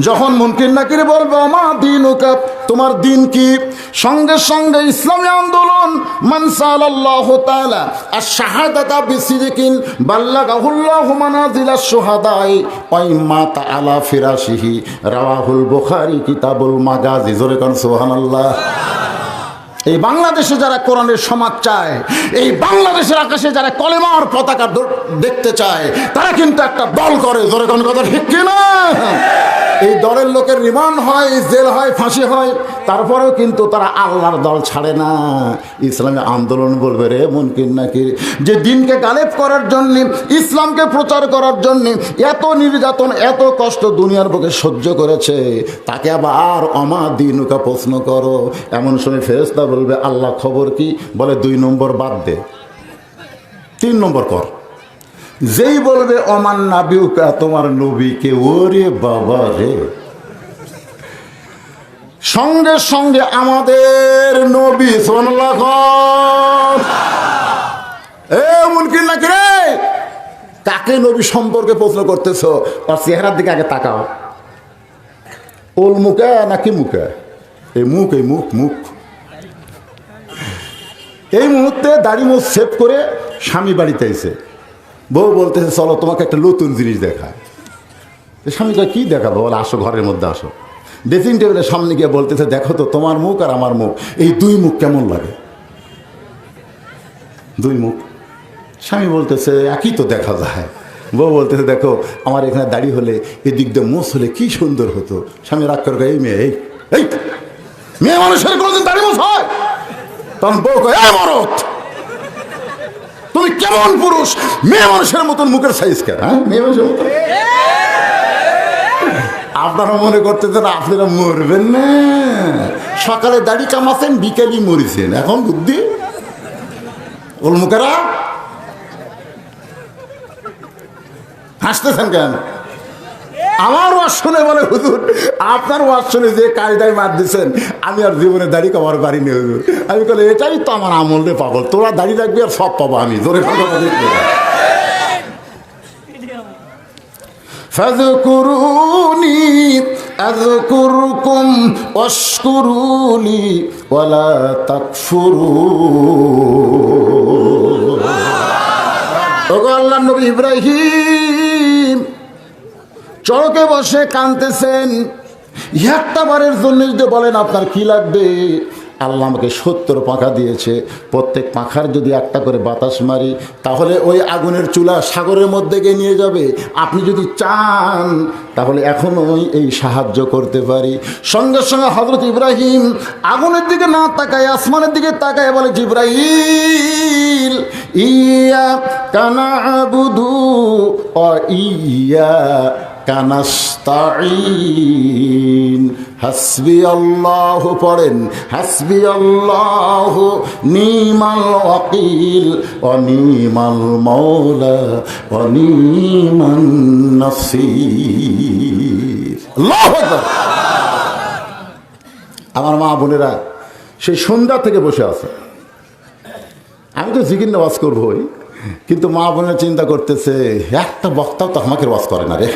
যখন মুনকির নাকির বলবে আমা দীনুকা, তোমার দিন কি, সঙ্গে সঙ্গে ইসলামী আন্দোলন মান সাল্লাল্লাহু তাআলা আশ-শাহাদাতা বিসিদিকিন বাল্লাগাহুল্লাহু মানাজিলাশ শুহাদাই ওয়া ইম্মাতা আলা ফিরাশিহি রাওয়াহুল বুখারী কিতাবুল মাগাজি। জোরে কোন সুবহানাল্লাহ। এই বাংলাদেশে যারা কোরআনের সমাজ চায়, এই বাংলাদেশের আকাশে যারা কলেমার পতাকা দেখতে চায়, তারা কিন্তু একটা দল করে। জোরে কোন কথা ঠিক কিনা? এই দলের লোকের রিমান্ড হয়, জেল হয়, ফাঁসি হয়, তারপরেও কিন্তু তারা আল্লাহর দল ছাড়ে না। ইসলামী আন্দোলন বলবে রে মুনকির নাকির, যে দিনকে গালেব করার জন্যে, ইসলামকে প্রচার করার জন্যে এত নির্যাতন, এত কষ্ট দুনিয়ার বুকে সহ্য করেছে, তাকে আবার অমা দিনুকা প্রশ্ন করো। এমন সময় ফেরেশতা বলবে আল্লাহ খবর কি? বলে 2 নম্বর বাদ দে, 3 নম্বর কর। যেই বলবে অমান নাবিউকা, তোমার নবীকে, ওরে বাবা রে, সঙ্গে সঙ্গে আমাদের নবী সাল্লাল্লাহু এ মুনকির নাকির রে, কাকে নবী সম্পর্কে প্রশ্ন করতেছো? তার চেহারার দিকে আগে তাকাও। ওল মুখা নাকি মুখা? এই মুখ, এই মুখ, মুখ। এই মুহূর্তে দাড়ি মুখ সেভ করে স্বামী বাড়িতে আইছে, বউ বলতেছে চলো তোমাকে একটা নতুন জিনিস দেখায়। স্বামী কয় কি দেখাবো? বলে আসো, ঘরের মধ্যে আসো। ড্রেসিং টেবিলের সামনে গিয়ে বলতেছে দেখো তো তোমার মুখ আর আমার মুখ, এই 2 মুখ কেমন লাগে? 2 মুখ। স্বামী বলতেছে একই তো দেখা যায়। বউ বলতেছে দেখো আমার এখানে দাড়ি হলে, এদিক দিয়ে মোষ হলে কি সুন্দর হতো। স্বামী রাগ করে এই মেয়ে, এই মেয়ে মানুষের কোনোদিন দাড়ি মোষ হয়? তখন বউ কয় এই মরদ, তুমি কেমন পুরুষ, মেয়ে মানুষের মতন মুখের সাইজ কেন? হ্যাঁ, মেয়ে মানুষের মতন। আপনারা মনে করতেছেন আপনারা মরবেন না, সকালে দাড়ি কামাচ্ছেন, বিকেলই মরিছেন, এখন বুদ্ধি। ওল মুখেরা হাসতেছেন কেন? আমার ওয়াজ শুনে বলে হুজুর আপনার ওয়াজ শুনে যে কায়দায় মার দিচ্ছেন, আমি আর জীবনে দাড়ি কামার বাড়ি নেই হুজুর। আমি বলে এটাই তো আমার আমল রে পাগল, তোরা দাড়ি রাখবি আর সব পাবো আমি। জোরে ফাযকুরুনি আযকুরকুম ওয়াশকুরুলি ওয়ালা তাকফুরুন। ওগো আল্লাহর নবী ইব্রাহিম চড়কে বসে কাঁদতেছেন, একটা বারের জন্য যদি বলেন আপনার কি লাগবে? আল্লাহ আমাকে 70 পাখা দিয়েছে, প্রত্যেক পাখার যদি একটা করে বাতাস মারি তাহলে ওই আগুনের চুলা সাগরের মধ্যে গিয়ে নিয়ে যাবে। আপনি যদি চান তাহলে এখনই এই সাহায্য করতে পারি। সঙ্গে সঙ্গে হযরত ইব্রাহিম আগুনের দিকে না তাকায় আসমানের দিকে তাকায় বলে জিবরাইল ইয়া কানাবুদু ওয়া ইয়া নাস্তাঈন। হাসবি আল্লাহ পড়েন, হাসবি আল্লাহ নিমাল ওয়াকিল ওয়া নিমাল মাওলা ওয়া নিমান নাসির। আল্লাহু আকবার। আমার মা বোনেরা সেই সন্ধ্যা থেকে বসে আছে। আমি তো জিকির নামাজ করবই, কিন্তু মা বোনের চিন্তা করতেছে একটা বক্তাও তো আমাকে ওয়াজ করে না রে।